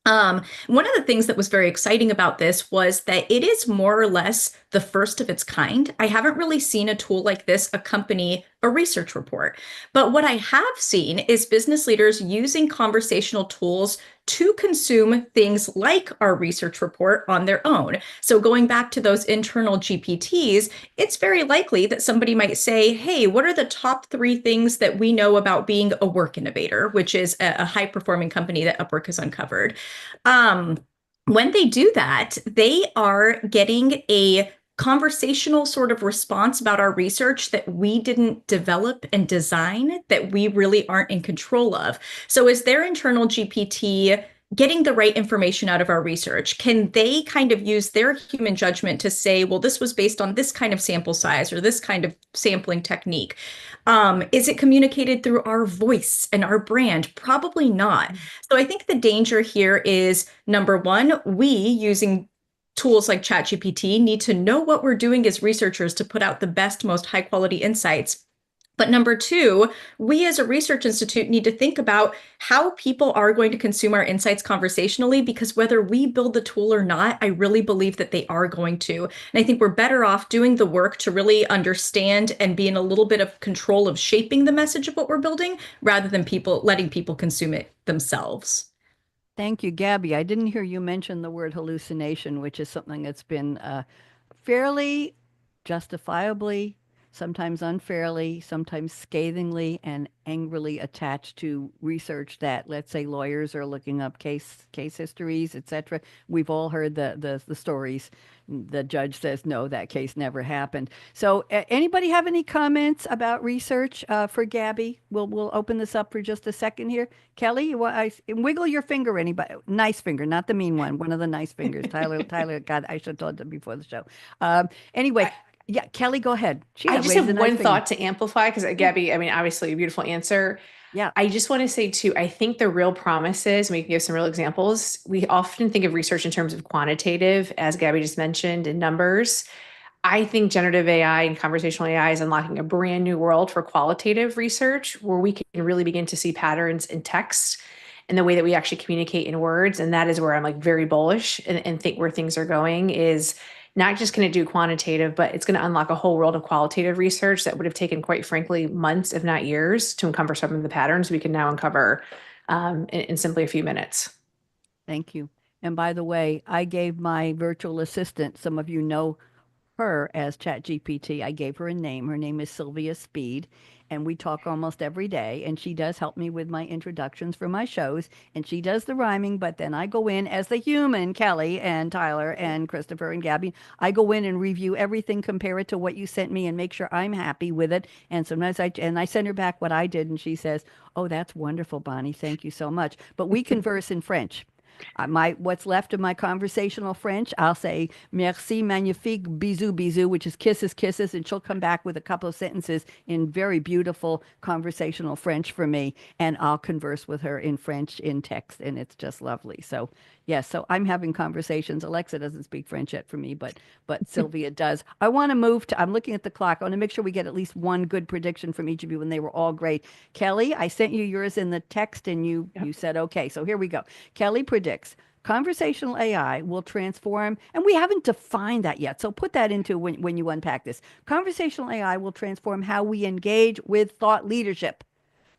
One of the things that was very exciting about this was that it is more or less the first of its kind. I haven't really seen a tool like this accompany a research report. But what I have seen is business leaders using conversational tools to consume things like our research report on their own. So going back to those internal GPTs, it's very likely that somebody might say, hey, what are the top 3 things that we know about being a work innovator, which is a high performing company that Upwork has uncovered. When they do that, they are getting a conversational sort of response about our research that we didn't develop and design, that we really aren't in control of. So is their internal GPT getting the right information out of our research? Can they kind of use their human judgment to say, well, this was based on this kind of sample size or this kind of sampling technique? Is it communicated through our voice and our brand? Probably not. So I think the danger here is, number one, we using tools like ChatGPT need to know what we're doing as researchers to put out the best, most high quality insights. But number two, we as a research institute need to think about how people are going to consume our insights conversationally, because whether we build the tool or not, I really believe that they are going to. And I think we're better off doing the work to really understand and be in a little bit of control of shaping the message of what we're building, rather than letting people consume it themselves. Thank you, Gabby. I didn't hear you mention the word hallucination, which is something that's been fairly justifiably, sometimes unfairly, sometimes scathingly and angrily attached to research that, let's say, lawyers are looking up case histories, etc. We've all heard the stories. The judge says, no, that case never happened. So anybody have any comments about research for Gabby? We'll open this up for just a second here. Kelly, wiggle your finger, anybody. Nice finger, not the mean one of the nice fingers. Tyler, God, I should have told them before the show. Anyway, yeah, Kelly, go ahead. I just have one thought to amplify, because Gabby, I mean, obviously a beautiful answer. Yeah. I just want to say too, I think the real promise is, we can give some real examples. We often think of research in terms of quantitative, as Gabby just mentioned, in numbers. I think generative AI and conversational AI is unlocking a brand new world for qualitative research, where we can really begin to see patterns in text and the way that we actually communicate in words. And that is where I'm like very bullish and think where things are going is not just going to do quantitative, but it's going to unlock a whole world of qualitative research that would have taken, quite frankly, months, if not years, to uncover some of the patterns we can now uncover in simply a few minutes. Thank you. And by the way, I gave my virtual assistant, some of you know her as ChatGPT. I gave her a name. Her name is Sylvia Speed, and we talk almost every day. And she does help me with my introductions for my shows, and she does the rhyming. But then I go in as the human, Kelly and Tyler and Christopher and Gabby. I go in and review everything, compare it to what you sent me, and make sure I'm happy with it. And sometimes I send her back what I did, and she says, "Oh, that's wonderful, Bonnie. Thank you so much." But we converse in French. What's left of my conversational French, I'll say merci, magnifique, bisous, bisous, which is kisses, kisses, and she'll come back with a couple of sentences in very beautiful conversational French for me, and I'll converse with her in French in text, and it's just lovely. So yes, so I'm having conversations. Alexa doesn't speak French yet for me, but Sylvia does. I want to move to. I'm looking at the clock. I want to make sure we get at least one good prediction from each of you, and they were all great. Kelly, I sent you yours in the text, and you said okay. So here we go. Kelly predicts conversational AI will transform, and we haven't defined that yet. So put that into when you unpack this. Conversational AI will transform how we engage with thought leadership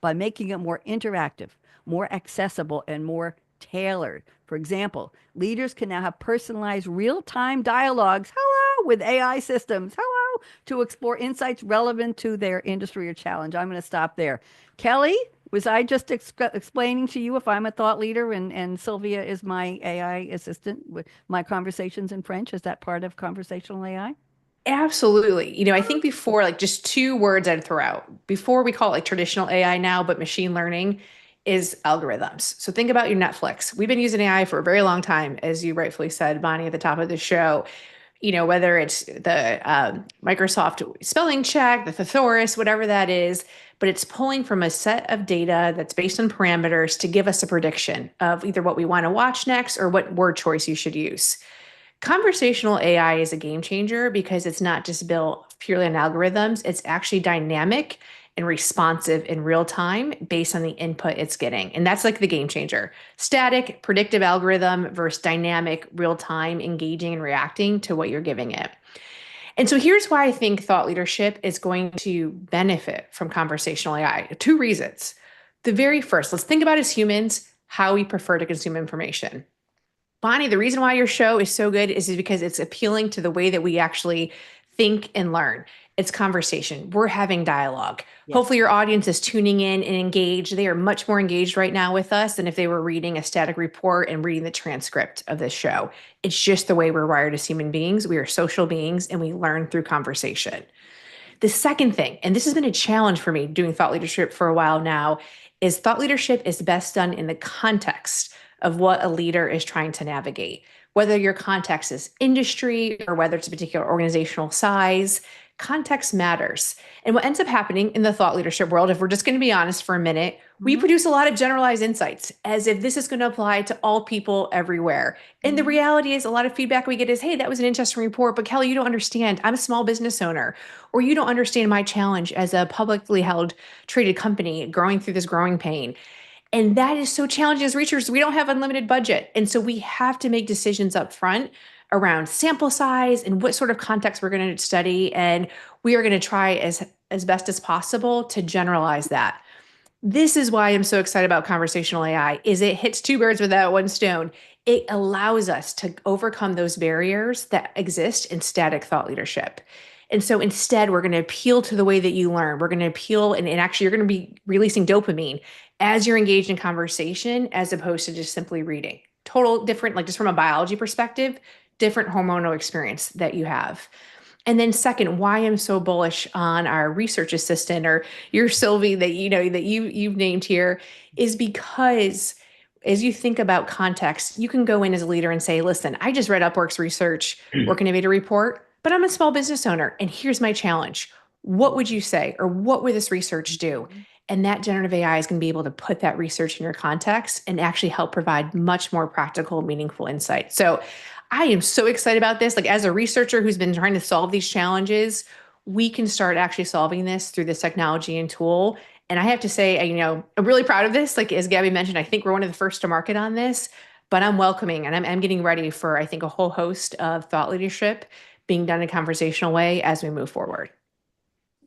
by making it more interactive, more accessible, and more tailored. For example, leaders can now have personalized real-time dialogues, hello, with AI systems, hello, to explore insights relevant to their industry or challenge. I'm going to stop there. Kelly, was I just explaining to you if I'm a thought leader and Sylvia is my AI assistant with my conversations in French? Is that part of conversational AI? Absolutely. I think before, like, just 2 words I'd throw out before we call it like traditional AI now, but machine learning is algorithms. So think about your Netflix. We've been using AI for a very long time, as you rightfully said, Bonnie, at the top of the show. Whether it's the Microsoft spelling check, the thesaurus, whatever that is, but it's pulling from a set of data that's based on parameters to give us a prediction of either what we want to watch next or what word choice you should use. Conversational AI is a game changer because it's not just built purely on algorithms. It's actually dynamic and responsive in real time based on the input it's getting. And that's like the game changer. Static, predictive algorithm versus dynamic, real time, engaging and reacting to what you're giving it. And so here's why I think thought leadership is going to benefit from conversational AI. Two reasons. The very first, let's think about as humans how we prefer to consume information. Bonnie, the reason why your show is so good is because it's appealing to the way that we actually think and learn. It's conversation. We're having dialogue. Yes. Hopefully your audience is tuning in and engaged. They are much more engaged right now with us than if they were reading a static report and reading the transcript of this show. It's just the way we're wired as human beings. We are social beings and we learn through conversation. The second thing, and this has been a challenge for me doing thought leadership for a while now, is thought leadership is best done in the context of what a leader is trying to navigate. Whether your context is industry or whether it's a particular organizational size, context matters. And what ends up happening in the thought leadership world, if we're just going to be honest for a minute, we produce a lot of generalized insights as if this is going to apply to all people everywhere. And the reality is a lot of feedback we get is, hey, that was an interesting report, but Kelly, you don't understand. I'm a small business owner, or you don't understand my challenge as a publicly held traded company growing through this growing pain. And that is so challenging as researchers. We don't have unlimited budget. And so we have to make decisions up front around sample size and what sort of context we're going to study. And we are going to try as best as possible to generalize that. This is why I'm so excited about conversational AI, is it hits two birds with that one stone. It allows us to overcome those barriers that exist in static thought leadership. And so instead, we're going to appeal to the way that you learn. We're going to appeal, and actually, you're going to be releasing dopamine as you're engaged in conversation, as opposed to just simply reading. Total different, like just from a biology perspective, different hormonal experience that you have. And then second, why I'm so bullish on our research assistant or your Sylvie that you've named here is because as you think about context, you can go in as a leader and say, listen, I just read Upwork's research, Work Innovator report, but I'm a small business owner and here's my challenge. What would you say? Or what would this research do? And that generative AI is going to be able to put that research in your context and actually help provide much more practical, meaningful insight. So I am so excited about this. Like as a researcher who's been trying to solve these challenges, we can start actually solving this through this technology and tool. And I have to say, I'm really proud of this. Like as Gabby mentioned, I think we're one of the first to market on this, but I'm welcoming and I'm getting ready for, I think, a whole host of thought leadership being done in a conversational way as we move forward.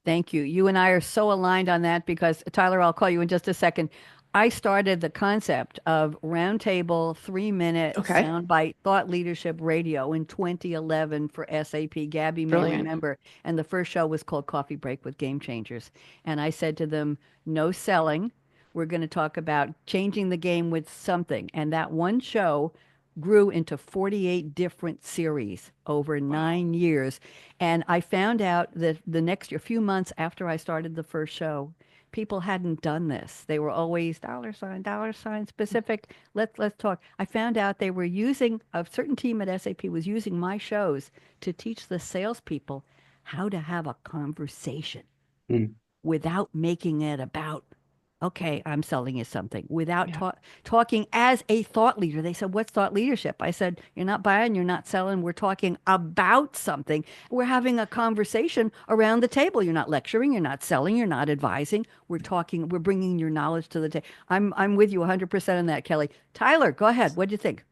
Thank you. You and I are so aligned on that because, Tyler, I'll call you in just a second. I started the concept of roundtable 3-minute soundbite thought leadership radio in 2011 for SAP. Gabby may remember. And the first show was called Coffee Break with Game Changers. And I said to them, no selling. We're going to talk about changing the game with something. And that one show grew into 48 different series over 9 years. And I found out that a few months after I started the first show, people hadn't done this. They were always dollar sign specific. Let's talk. I found out they were using, a certain team at SAP was using my shows to teach the salespeople how to have a conversation without making it about, okay, I'm selling you something, without talking as a thought leader. They said, what's thought leadership? I said, you're not buying, you're not selling. We're talking about something. We're having a conversation around the table. You're not lecturing, you're not selling, you're not advising. We're talking, we're bringing your knowledge to the table. I'm with you 100% on that, Kelly. Tyler, go ahead. What do you think?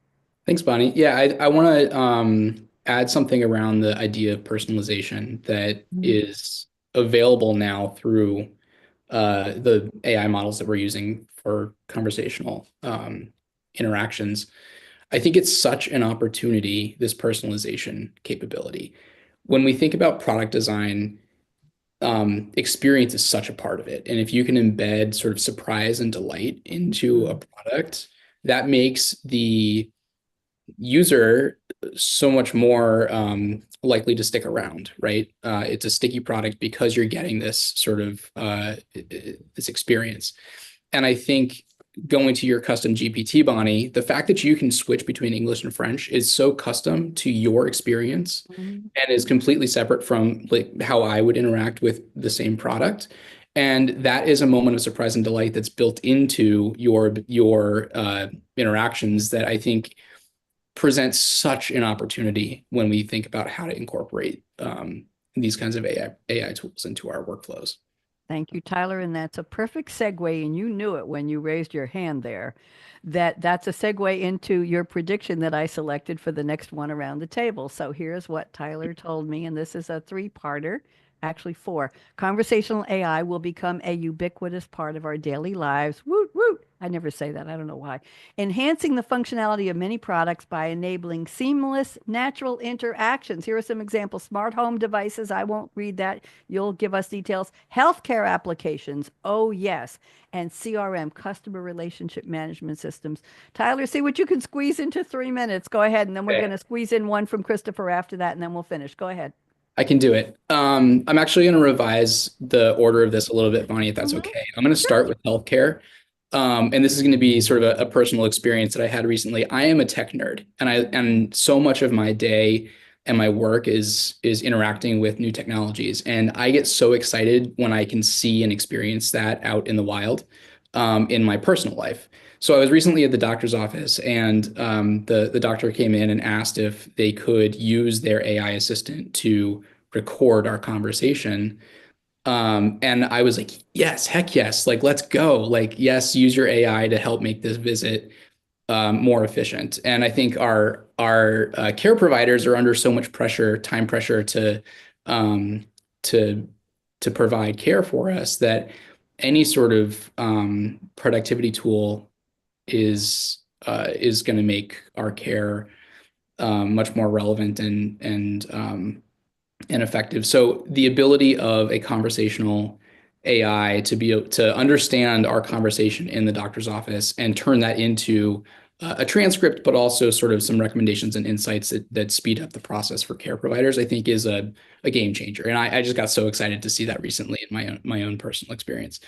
Thanks, Bonnie. Yeah, I want to add something around the idea of personalization that is available now through the AI models that we're using for conversational interactions. I think it's such an opportunity, this personalization capability. When we think about product design, experience is such a part of it. And if you can embed sort of surprise and delight into a product, that makes the user so much more likely to stick around, right? It's a sticky product because you're getting this sort of this experience. And I think going to your custom GPT, Bonnie, the fact that you can switch between English and French is so custom to your experience and is completely separate from like how I would interact with the same product. And that is a moment of surprise and delight that's built into your interactions that I think presents such an opportunity when we think about how to incorporate these kinds of AI tools into our workflows. Thank you, Tyler. And that's a perfect segue. And you knew it when you raised your hand there. That's a segue into your prediction that I selected for the next one around the table. So here's what Tyler told me, and this is a three-parter, actually four. Conversational AI will become a ubiquitous part of our daily lives. Woot, woot. I never say that. I don't know why. Enhancing the functionality of many products by enabling seamless, natural interactions. Here are some examples. Smart home devices. I won't read that. You'll give us details. Healthcare applications. Oh, yes. And CRM, customer relationship management systems. Tyler, see what you can squeeze into 3 minutes. Go ahead. And then we're Okay. going to squeeze in one from Christopher after that, and then we'll finish. Go ahead. I can do it. I'm actually going to revise the order of this a little bit, Bonnie, if that's okay. I'm going to start with healthcare. And this is going to be sort of a personal experience that I had recently. I am a tech nerd, and so much of my day and my work is interacting with new technologies. And I get so excited when I can see and experience that out in the wild, in my personal life. So I was recently at the doctor's office, and the doctor came in and asked if they could use their AI assistant to record our conversation. And I was like, yes, heck yes, like let's go. Like, yes, use your AI to help make this visit more efficient. And I think our care providers are under so much pressure, time pressure um, to to provide care for us, that any sort of productivity tool is going to make our care much more relevant and effective. So the ability of a conversational AI to be able to understand our conversation in the doctor's office and turn that into a transcript, but also sort of some recommendations and insights that speed up the process for care providers, I think is a game changer. And I just got so excited to see that recently in my own personal experience.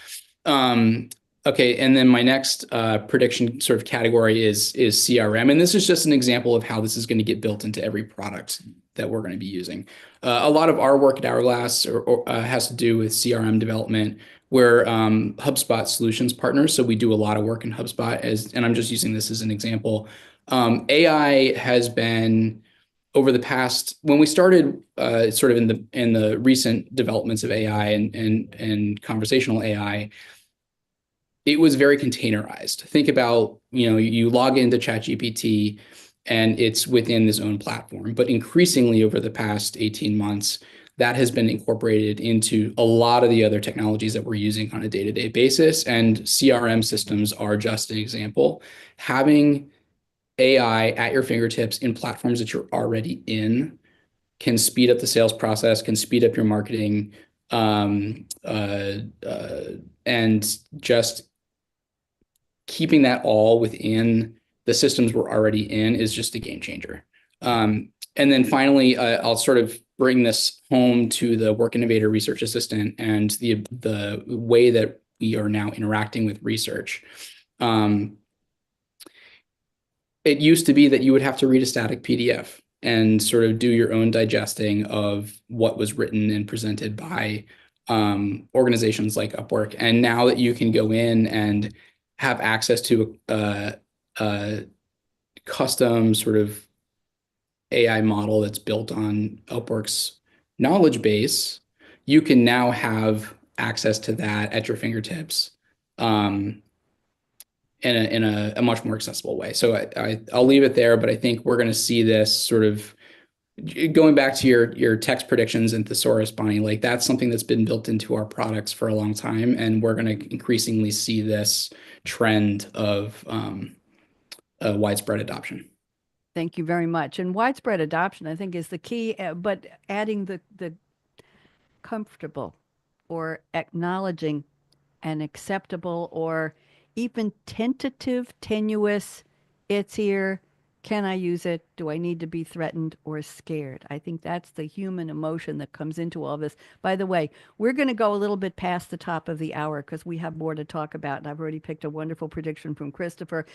Um, Okay, and then my next prediction sort of category is CRM, and this is just an example of how this is going to get built into every product that we're going to be using. A lot of our work at Hourglass has to do with CRM development. We're HubSpot solutions partners, so we do a lot of work in HubSpot. And I'm just using this as an example. AI has been over the past, when we started sort of in the recent developments of AI and conversational AI. It was very containerized. Think about, you log into ChatGPT and it's within this own platform. But increasingly over the past 18 months, that has been incorporated into a lot of the other technologies that we're using on a day-to-day basis. And CRM systems are just an example. Having AI at your fingertips in platforms that you're already in can speed up the sales process, can speed up your marketing, and just keeping that all within the systems we're already in is just a game changer. And then finally, I'll sort of bring this home to the Work Innovator Research Assistant and the way that we are now interacting with research. It used to be that you would have to read a static PDF and sort of do your own digesting of what was written and presented by organizations like Upwork. And now that you can go in and have access to a custom sort of AI model that's built on Upwork's knowledge base, you can now have access to that at your fingertips in a much more accessible way. So I'll leave it there, but I think we're going to see this sort of going back to your text predictions and thesaurus, Bonnie, like that's something that's been built into our products for a long time. And we're going to increasingly see this trend of widespread adoption. Thank you very much. And widespread adoption, I think, is the key, but adding the comfortable or acknowledging an acceptable or even tentative, tenuous, it's here. Can I use it? Do I need to be threatened or scared? I think that's the human emotion that comes into all this. By the way, we're going to go a little bit past the top of the hour because we have more to talk about. And I've already picked a wonderful prediction from Christopher.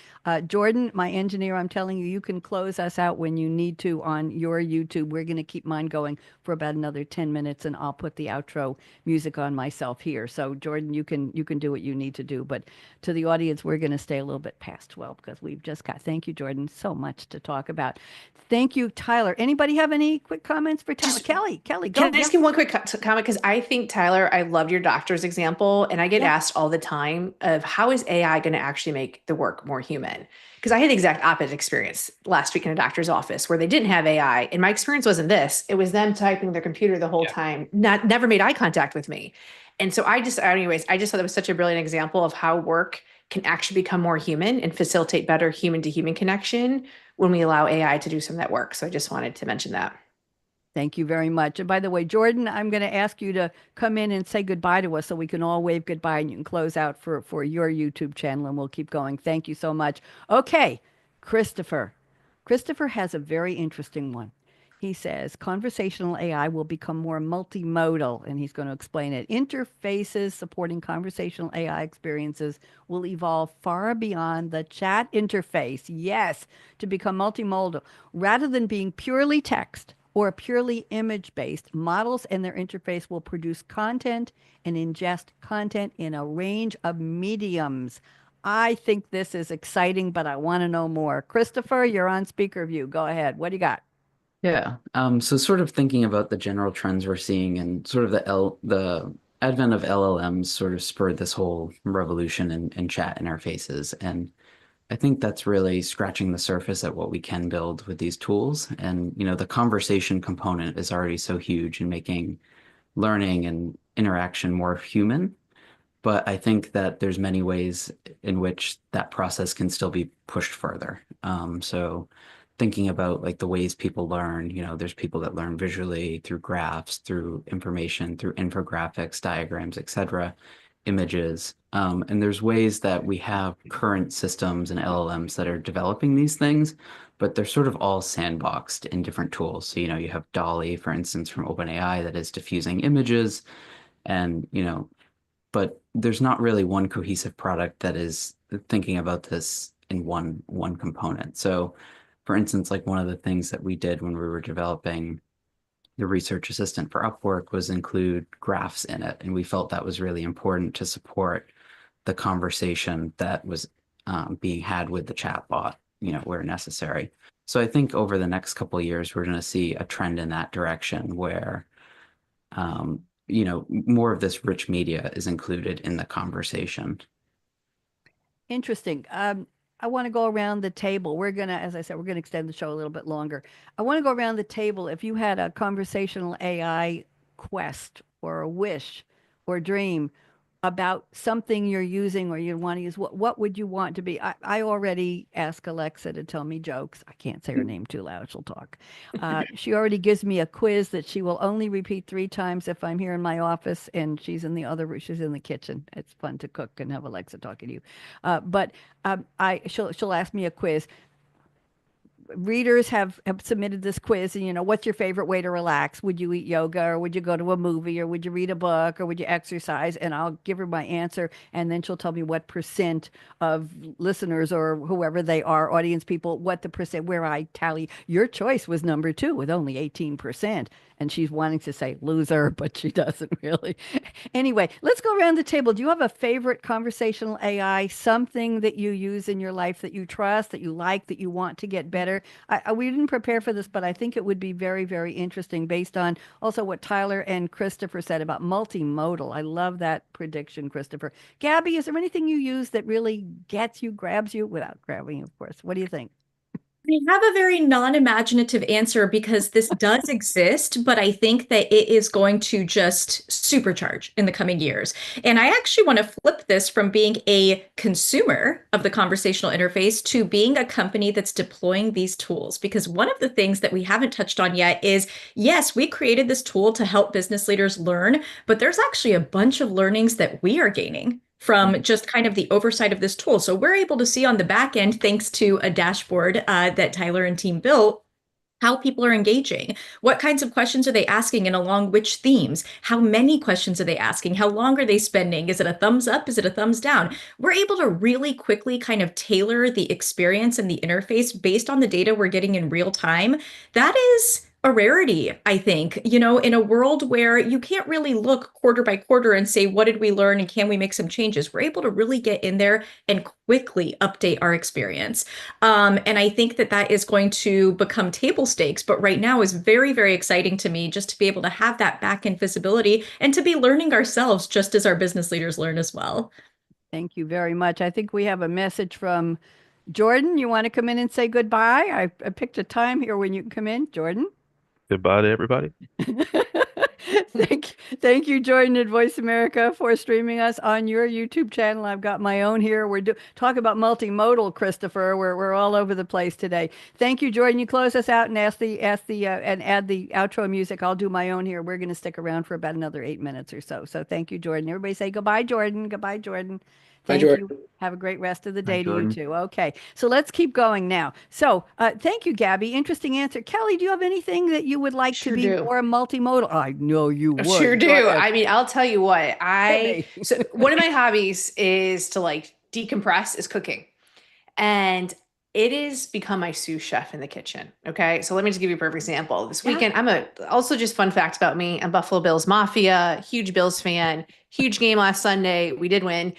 Jordan, my engineer, I'm telling you, you can close us out when you need to on your YouTube. We're going to keep mine going for about another 10 minutes, and I'll put the outro music on myself here. So Jordan, you can do what you need to do. But to the audience, we're going to stay a little bit past 12 because we've just got, thank you, Jordan, so much. lots to talk about. Thank you, Tyler. Anybody have any quick comments for Tyler? Kelly, go. Can I just give one quick comment? Because I think, Tyler, I loved your doctor's example. And I get asked all the time of how is AI going to actually make the work more human? Because I had the exact opposite experience last week in a doctor's office where they didn't have AI. And my experience wasn't this. It was them typing their computer the whole time, never made eye contact with me. And so I just thought that was such a brilliant example of how work can actually become more human and facilitate better human to human connection when we allow AI to do some of that work. So I just wanted to mention that. Thank you very much. And by the way, Jordan, I'm going to ask you to come in and say goodbye to us so we can all wave goodbye and you can close out for your YouTube channel and we'll keep going. Thank you so much. Okay, Christopher. Christopher has a very interesting one. He says conversational AI will become more multimodal, and he's going to explain it. Interfaces supporting conversational AI experiences will evolve far beyond the chat interface, yes, to become multimodal. Rather than being purely text or purely image-based, models and their interface will produce content and ingest content in a range of mediums. I think this is exciting, but I want to know more. Christopher, you're on speaker view. Go ahead. What do you got? Yeah. So sort of thinking about the general trends we're seeing and sort of the advent of LLMs sort of spurred this whole revolution in chat interfaces. And I think that's really scratching the surface at what we can build with these tools. And, the conversation component is already so huge in making learning and interaction more human. But I think that there's many ways in which that process can still be pushed further. So thinking about like the ways people learn, there's people that learn visually through graphs, through information, through infographics, diagrams, etc., images. And there's ways that we have current systems and LLMs that are developing these things, but they're sort of all sandboxed in different tools. So, you have DALL-E, for instance, from OpenAI that is diffusing images and, but there's not really one cohesive product that is thinking about this in one component. So for instance, like one of the things that we did when we were developing the research assistant for Upwork was include graphs in it. And we felt that was really important to support the conversation that was being had with the chatbot, where necessary. So I think over the next couple of years, we're going to see a trend in that direction where, more of this rich media is included in the conversation. Interesting. I want to go around the table. We're going to, as I said, we're going to extend the show a little bit longer. I want to go around the table. If you had a conversational AI quest or a wish or dream about something you're using or you want to use, what would you want to be? I already ask Alexa to tell me jokes. I can't say her name too loud. She'll talk. She already gives me a quiz that she will only repeat 3 times if I'm here in my office and she's in the other room. She's in the kitchen. It's fun to cook and have Alexa talking to you. But she'll ask me a quiz. Readers have submitted this quiz and what's your favorite way to relax? Would you eat yoga or would you go to a movie or would you read a book or would you exercise? And I'll give her my answer and then she'll tell me what percent of listeners or whoever they are, audience people, what the percent, where I tally. Your choice was number 2 with only 18%. And she's wanting to say loser, but she doesn't really. Anyway, let's go around the table. Do you have a favorite conversational AI, something that you use in your life that you trust, that you like, that you want to get better? We didn't prepare for this, but I think it would be very, very interesting based on also what Tyler and Christopher said about multimodal. I love that prediction, Christopher. Gabby, is there anything you use that really gets you, grabs you, without grabbing you, of course? What do you think? I have a very non-imaginative answer because this does exist, but I think that it is going to just supercharge in the coming years. And I actually want to flip this from being a consumer of the conversational interface to being a company that's deploying these tools. Because one of the things that we haven't touched on yet is, yes, we created this tool to help business leaders learn, but there's actually a bunch of learnings that we are gaining from just kind of the oversight of this tool. So we're able to see on the back end, thanks to a dashboard that Tyler and team built, how people are engaging. What kinds of questions are they asking and along which themes? How many questions are they asking? How long are they spending? Is it a thumbs up? Is it a thumbs down? We're able to really quickly kind of tailor the experience and the interface based on the data we're getting in real time. That is a rarity, I think, in a world where you can't really look quarter by quarter and say, what did we learn and can we make some changes? We're able to really get in there and quickly update our experience. And I think that that is going to become table stakes, but right now is very, very exciting to me just to be able to have that back end visibility and to be learning ourselves just as our business leaders learn as well. Thank you very much. I think we have a message from Jordan. You want to come in and say goodbye? I picked a time here when you can come in, Jordan. Goodbye to everybody. Thank you, Jordan at Voice America, for streaming us on your YouTube channel. I've got my own here. We're talk about multimodal, Christopher. We're all over the place today. Thank you, Jordan. You close us out and add the outro music. I'll do my own here. We're going to stick around for about another 8 minutes or so. So thank you, Jordan. Everybody say goodbye, Jordan. Goodbye, Jordan. Bye, Thank Jordan. you. Have a great rest of the Bye, day to you Jordan. too. Okay, so let's keep going now. So thank you, Gabby. Interesting answer. Kelly, do you have anything that you would like Sure to be do. more multimodal? I know you would. Sure Go do. ahead. I mean, I'll tell you what, Hit me. so one of my hobbies is to like decompress is cooking. And it has become my sous chef in the kitchen. Okay. So let me just give you a perfect example. This Yeah. weekend, also just fun fact about me. I'm Buffalo Bills Mafia, huge Bills fan, huge game last Sunday. We did win.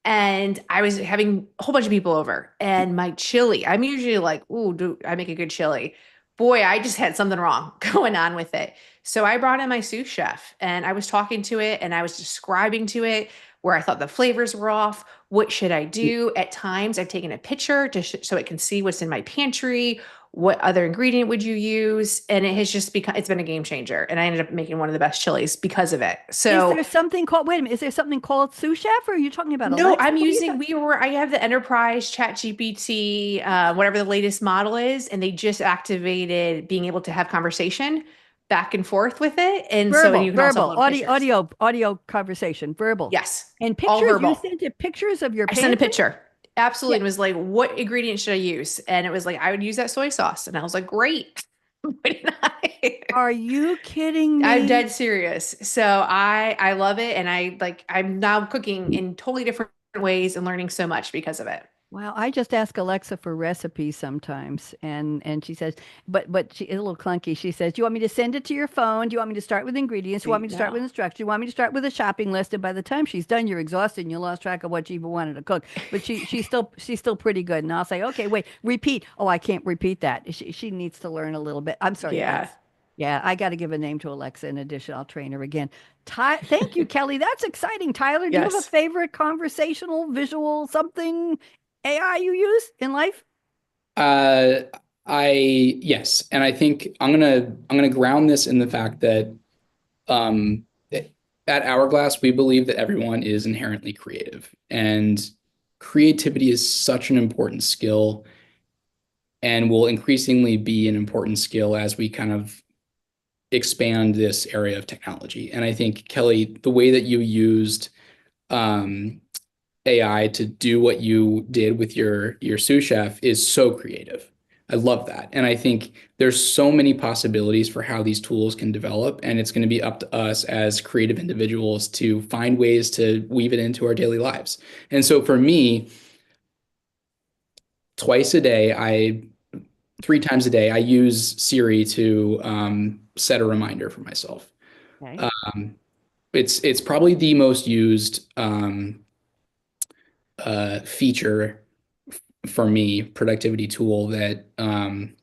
And I was having a whole bunch of people over and my chili, I'm usually like, ooh, do I make a good chili? Boy, I just had something wrong going on with it. So I brought in my sous chef and I was talking to it and I was describing to it where I thought the flavors were off. What should I do? At times I've taken a picture so it can see what's in my pantry. What other ingredient would you use? And it has just become, it's been a game changer. And I ended up making one of the best chilies because of it. Is So there something called, wait a minute, is there something called sous chef or are you talking about no, Alexa? I'm What are you using, talking- I have the enterprise chat GPT, whatever the latest model is, and they just activated being able to have conversation back and forth with it. And so verbal, you can also verbal, upload pictures. audio conversation, verbal. Yes. And All pictures, you verbal. sent it pictures of your I sent a pantry? picture. Absolutely. Yeah. And was like, what ingredient should I use? And it was like, I would use that soy sauce. And I was like, great. Why didn't I? Are you kidding me? I'm dead serious. So I love it. And I'm now cooking in totally different ways and learning so much because of it. Well, I just ask Alexa for recipes sometimes, and she says, but she is a little clunky. She says, "Do you want me to send it to your phone? Do you want me to start with ingredients? Do you want me to start with instructions? Do you want me to start with a shopping list?" And by the time she's done, you're exhausted and you lost track of what you even wanted to cook. But she's still pretty good. And I'll say, "Okay, wait, repeat." Oh, I can't repeat that. She needs to learn a little bit. I'm sorry. Yeah. Guys. Yeah, I got to give a name to Alexa. In addition, I'll train her again. Thank you, Kelly. That's exciting. Tyler, do you have a Yes. favorite conversational, visual, something AI you use in life? Yes, and I think I'm gonna ground this in the fact that at Hourglass we believe that everyone is inherently creative, and creativity is such an important skill, and will increasingly be an important skill as we kind of expand this area of technology. And I think, Kelly, the way that you used AI to do what you did with your sous chef is so creative. I love that. And I think there's so many possibilities for how these tools can develop, and it's going to be up to us as creative individuals to find ways to weave it into our daily lives. And so for me, twice a day, 3 times a day, I use Siri to set a reminder for myself. Okay. It's probably the most used feature for me, productivity tool that and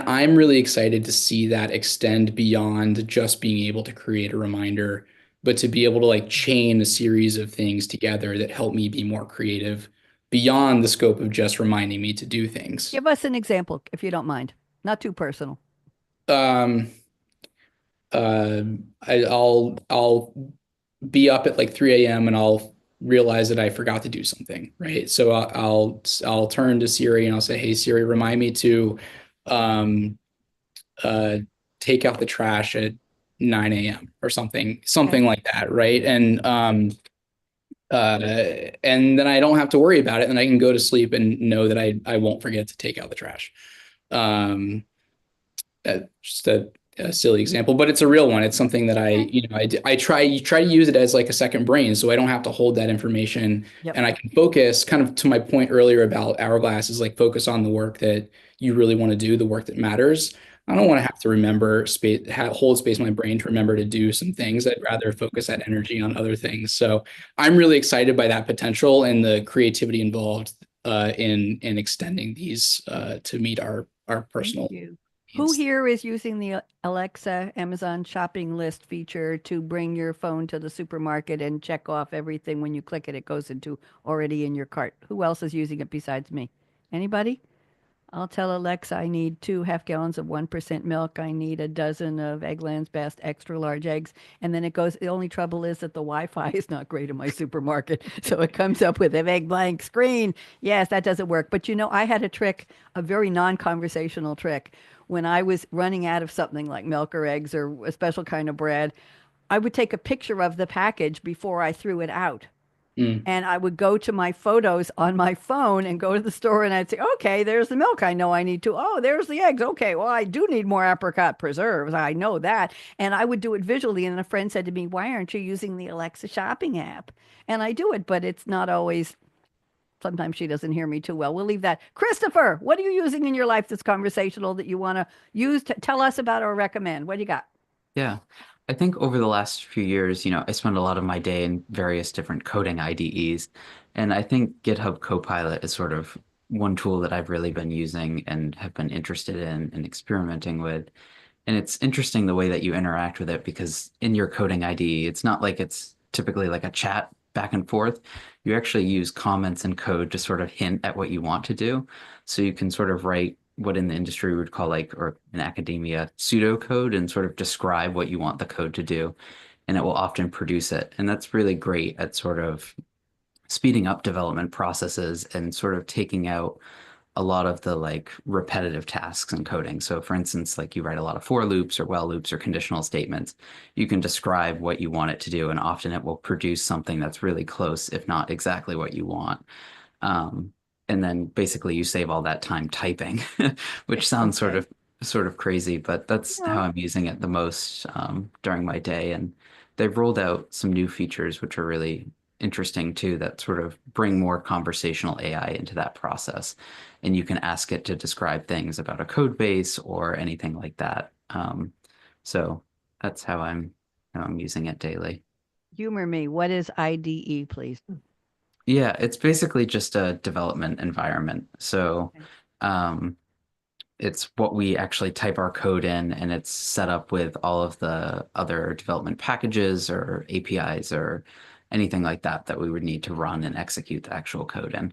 I'm really excited to see that extend beyond just being able to create a reminder, but to be able to like chain a series of things together that help me be more creative beyond the scope of just reminding me to do things. Give us an example, if you don't mind. Not too personal. Um, I'll be up at like 3 a.m. and I'll realize that I forgot to do something, right? So I'll turn to Siri and I'll say, "Hey Siri, remind me to take out the trash at 9 a.m." or something like that, right? And then I don't have to worry about it, and I can go to sleep and know that I won't forget to take out the trash. Just a silly example, but it's a real one. It's something that I try to use it as like a second brain, so I don't have to hold that information. Yep. And I can focus, kind of to my point earlier about Hourglass, is like focus on the work that you really want to do, the work that matters. I don't want to have to remember space, hold space in my brain to remember to do some things. I'd rather focus that energy on other things. So I'm really excited by that potential and the creativity involved in extending these to meet our personal Thank you. Who needs. here is using the Alexa Amazon shopping list feature to bring your phone to the supermarket and check off everything when you click it? It goes into already in your cart. Who else is using it besides me? Anybody? I'll tell Alexa I need 2 half gallons of 1% milk. I need a dozen of Eggland's Best extra large eggs. And then it goes, the only trouble is that the Wi-Fi is not great in my supermarket. So it comes up with an egg blank screen. Yes, that doesn't work. But I had a trick, a very non-conversational trick. When I was running out of something like milk or eggs or a special kind of bread, I would take a picture of the package before I threw it out. Mm, And I would go to my photos on my phone and go to the store and I'd say, okay, there's the milk. I know I need to. Oh, there's the eggs. Okay, well, I do need more apricot preserves. I know that. And I would do it visually. And a friend said to me, why aren't you using the Alexa shopping app? And I do it, but it's not always, sometimes she doesn't hear me too well. We'll leave that. Christopher, what are you using in your life that's conversational that you want to use? Tell us about or recommend. What do you got? Yeah. I think over the last few years, I spend a lot of my day in various different coding IDEs. And I think GitHub Copilot is sort of one tool that I've really been using and have been interested in and experimenting with. And it's interesting the way that you interact with it because in your coding IDE, it's not like it's typically like a chat back and forth. You actually use comments and code to sort of hint at what you want to do. So you can sort of write what in the industry we would call or in academia, pseudocode and sort of describe what you want the code to do. And it will often produce it. And that's really great at sort of speeding up development processes and sort of taking out a lot of the repetitive tasks in coding. So for instance, you write a lot of for loops or while loops or conditional statements, you can describe what you want it to do, and often it will produce something that's really close, if not exactly what you want. And then basically you save all that time typing, which sounds Okay. sort of crazy, but that's how No. I'm using it the most during my day. And they've rolled out some new features which are really interesting too, that sort of bring more conversational AI into that process. And you can ask it to describe things about a code base or anything like that. So that's how I'm using it daily. Humor me. What is IDE, please? Yeah, it's basically just a development environment. So Okay. um, it's what we actually type our code in, and it's set up with all of the other development packages or APIs or anything like that that we would need to run and execute the actual code in.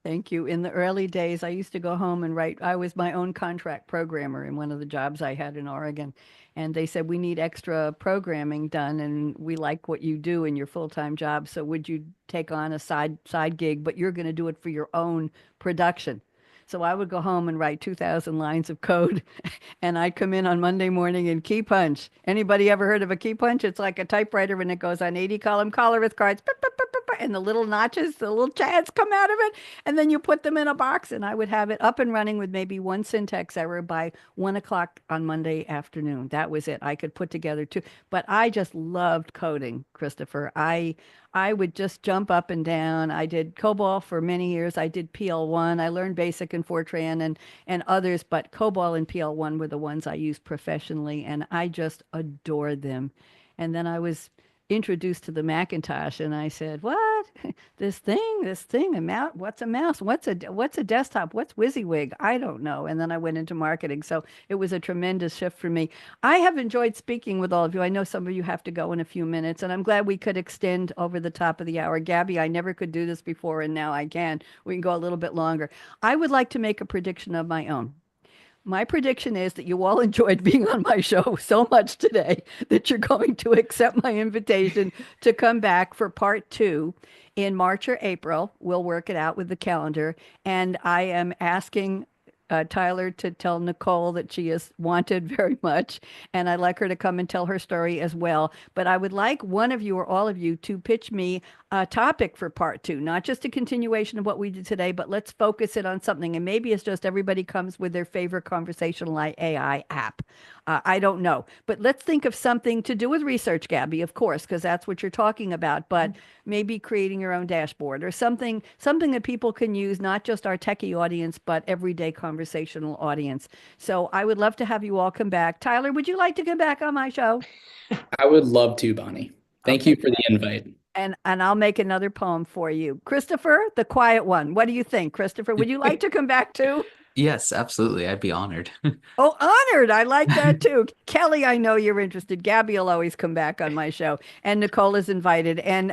Thank you. In the early days, I used to go home and write. I was my own contract programmer in one of the jobs I had in Oregon. And they said, we need extra programming done, and we like what you do in your full-time job. So would you take on a side gig, but you're going to do it for your own production? So I would go home and write 2,000 lines of code, and I'd come in on Monday morning and key punch. Anybody ever heard of a key punch? It's like a typewriter, and it goes on 80-column color with cards, beep, beep, beep, beep, beep, and the little notches, the little chads come out of it, and then you put them in a box, and I would have it up and running with maybe one syntax error by 1 o'clock on Monday afternoon. That was it. I could put together two, but I just loved coding, Christopher. I would just jump up and down. I did COBOL for many years. I did PL1. I learned BASIC and Fortran and others, but COBOL and PL1 were the ones I used professionally, and I just adored them. And then I was introduced to the Macintosh, and I said, "What? This thing, a mouse? What's a mouse? What's a desktop? What's WYSIWYG? I don't know." And then I went into marketing, so it was a tremendous shift for me. I have enjoyed speaking with all of you. I know some of you have to go in a few minutes, and I'm glad we could extend over the top of the hour. Gabby, I never could do this before, and now I can. We can go a little bit longer. I would like to make a prediction of my own. My prediction is that you all enjoyed being on my show so much today that you're going to accept my invitation to come back for part two in March or April. We'll work it out with the calendar. And I am asking Tyler to tell Nicole that she is wanted very much. And I'd like her to come and tell her story as well. But I would like one of you or all of you to pitch me topic for part 2, not just a continuation of what we did today, but let's focus it on something. And maybe it's just everybody comes with their favorite conversational AI app. I don't know, but let's think of something to do with research, Gabby, of course, because that's what you're talking about, but maybe creating your own dashboard or something that people can use, not just our techie audience, but everyday conversational audience. So I would love to have you all come back. Tyler, would you like to come back on my show? I would love to, Bonnie. Thank you for the invite. And I'll make another poem for you. Christopher, the quiet one. What do you think, Christopher? Would you like to come back too? Yes, absolutely. I'd be honored. Oh, honored. I like that too. Kelly, I know you're interested. Gabby will always come back on my show. And Nicole is invited. And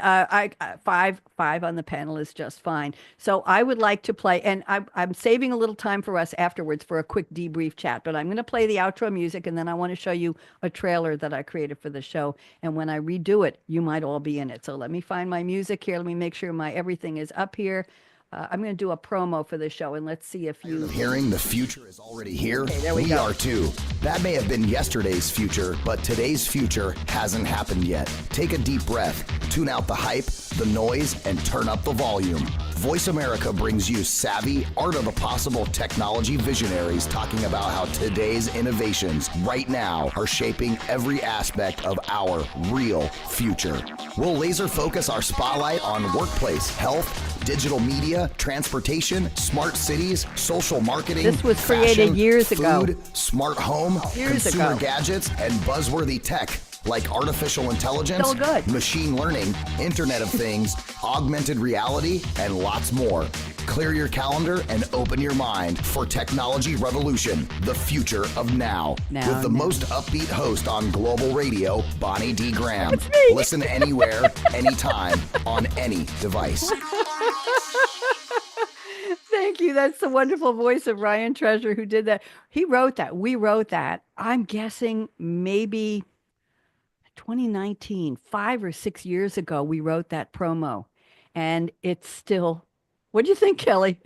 five on the panel is just fine. So I would like to play, and I'm saving a little time for us afterwards for a quick debrief chat, but I'm going to play the outro music, and then I want to show you a trailer that I created for the show. And when I redo it, you might all be in it. So let me find my music here. Let me make sure my everything is up here. I'm going to do a promo for the show, and let's see if you... Hearing the future is already here? Okay, there we go. are too. That may have been yesterday's future, but today's future hasn't happened yet. Take a deep breath, tune out the hype, the noise, and turn up the volume. Voice America brings you savvy, art of the possible technology visionaries talking about how today's innovations right now are shaping every aspect of our real future. We'll laser focus our spotlight on workplace, health, digital media, transportation, smart cities, social marketing. This was created fashion, years ago. Food, smart home, Years consumer ago. gadgets, and buzzworthy tech like artificial intelligence, So good. machine learning, Internet of Things, augmented reality, and lots more. Clear your calendar and open your mind for Technology Revolution, the future of now. Now, with the now. most upbeat host on global radio, Bonnie D. Graham. It's me. Listen anywhere, anytime, on any device. Thank you. That's the wonderful voice of Ryan Treasure who did that. He wrote that. We wrote that. I'm guessing maybe 2019, 5 or 6 years ago, we wrote that promo. And it's still, what do you think, Kelly?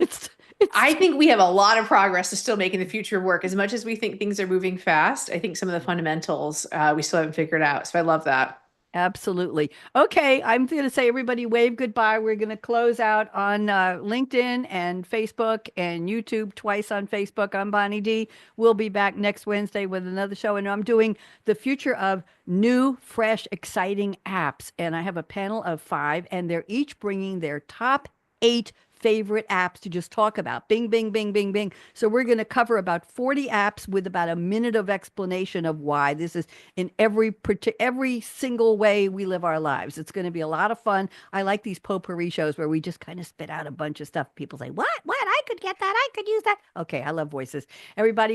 I think we have a lot of progress to still make in the future work. As much as we think things are moving fast, I think some of the fundamentals we still haven't figured out. So I love that. Absolutely. Okay, I'm going to say everybody wave goodbye. We're going to close out on LinkedIn and Facebook and YouTube, twice on Facebook. I'm Bonnie D. We'll be back next Wednesday with another show. And I'm doing the future of new, fresh, exciting apps. And I have a panel of 5, and they're each bringing their top 8 favorite apps to just talk about. Bing, bing, bing, bing, bing. So we're going to cover about 40 apps with about a minute of explanation of why this is in every single way we live our lives. It's going to be a lot of fun. I like these potpourri shows where we just kind of spit out a bunch of stuff. People say, what? I could get that. I could use that. Okay, I love voices. Everybody.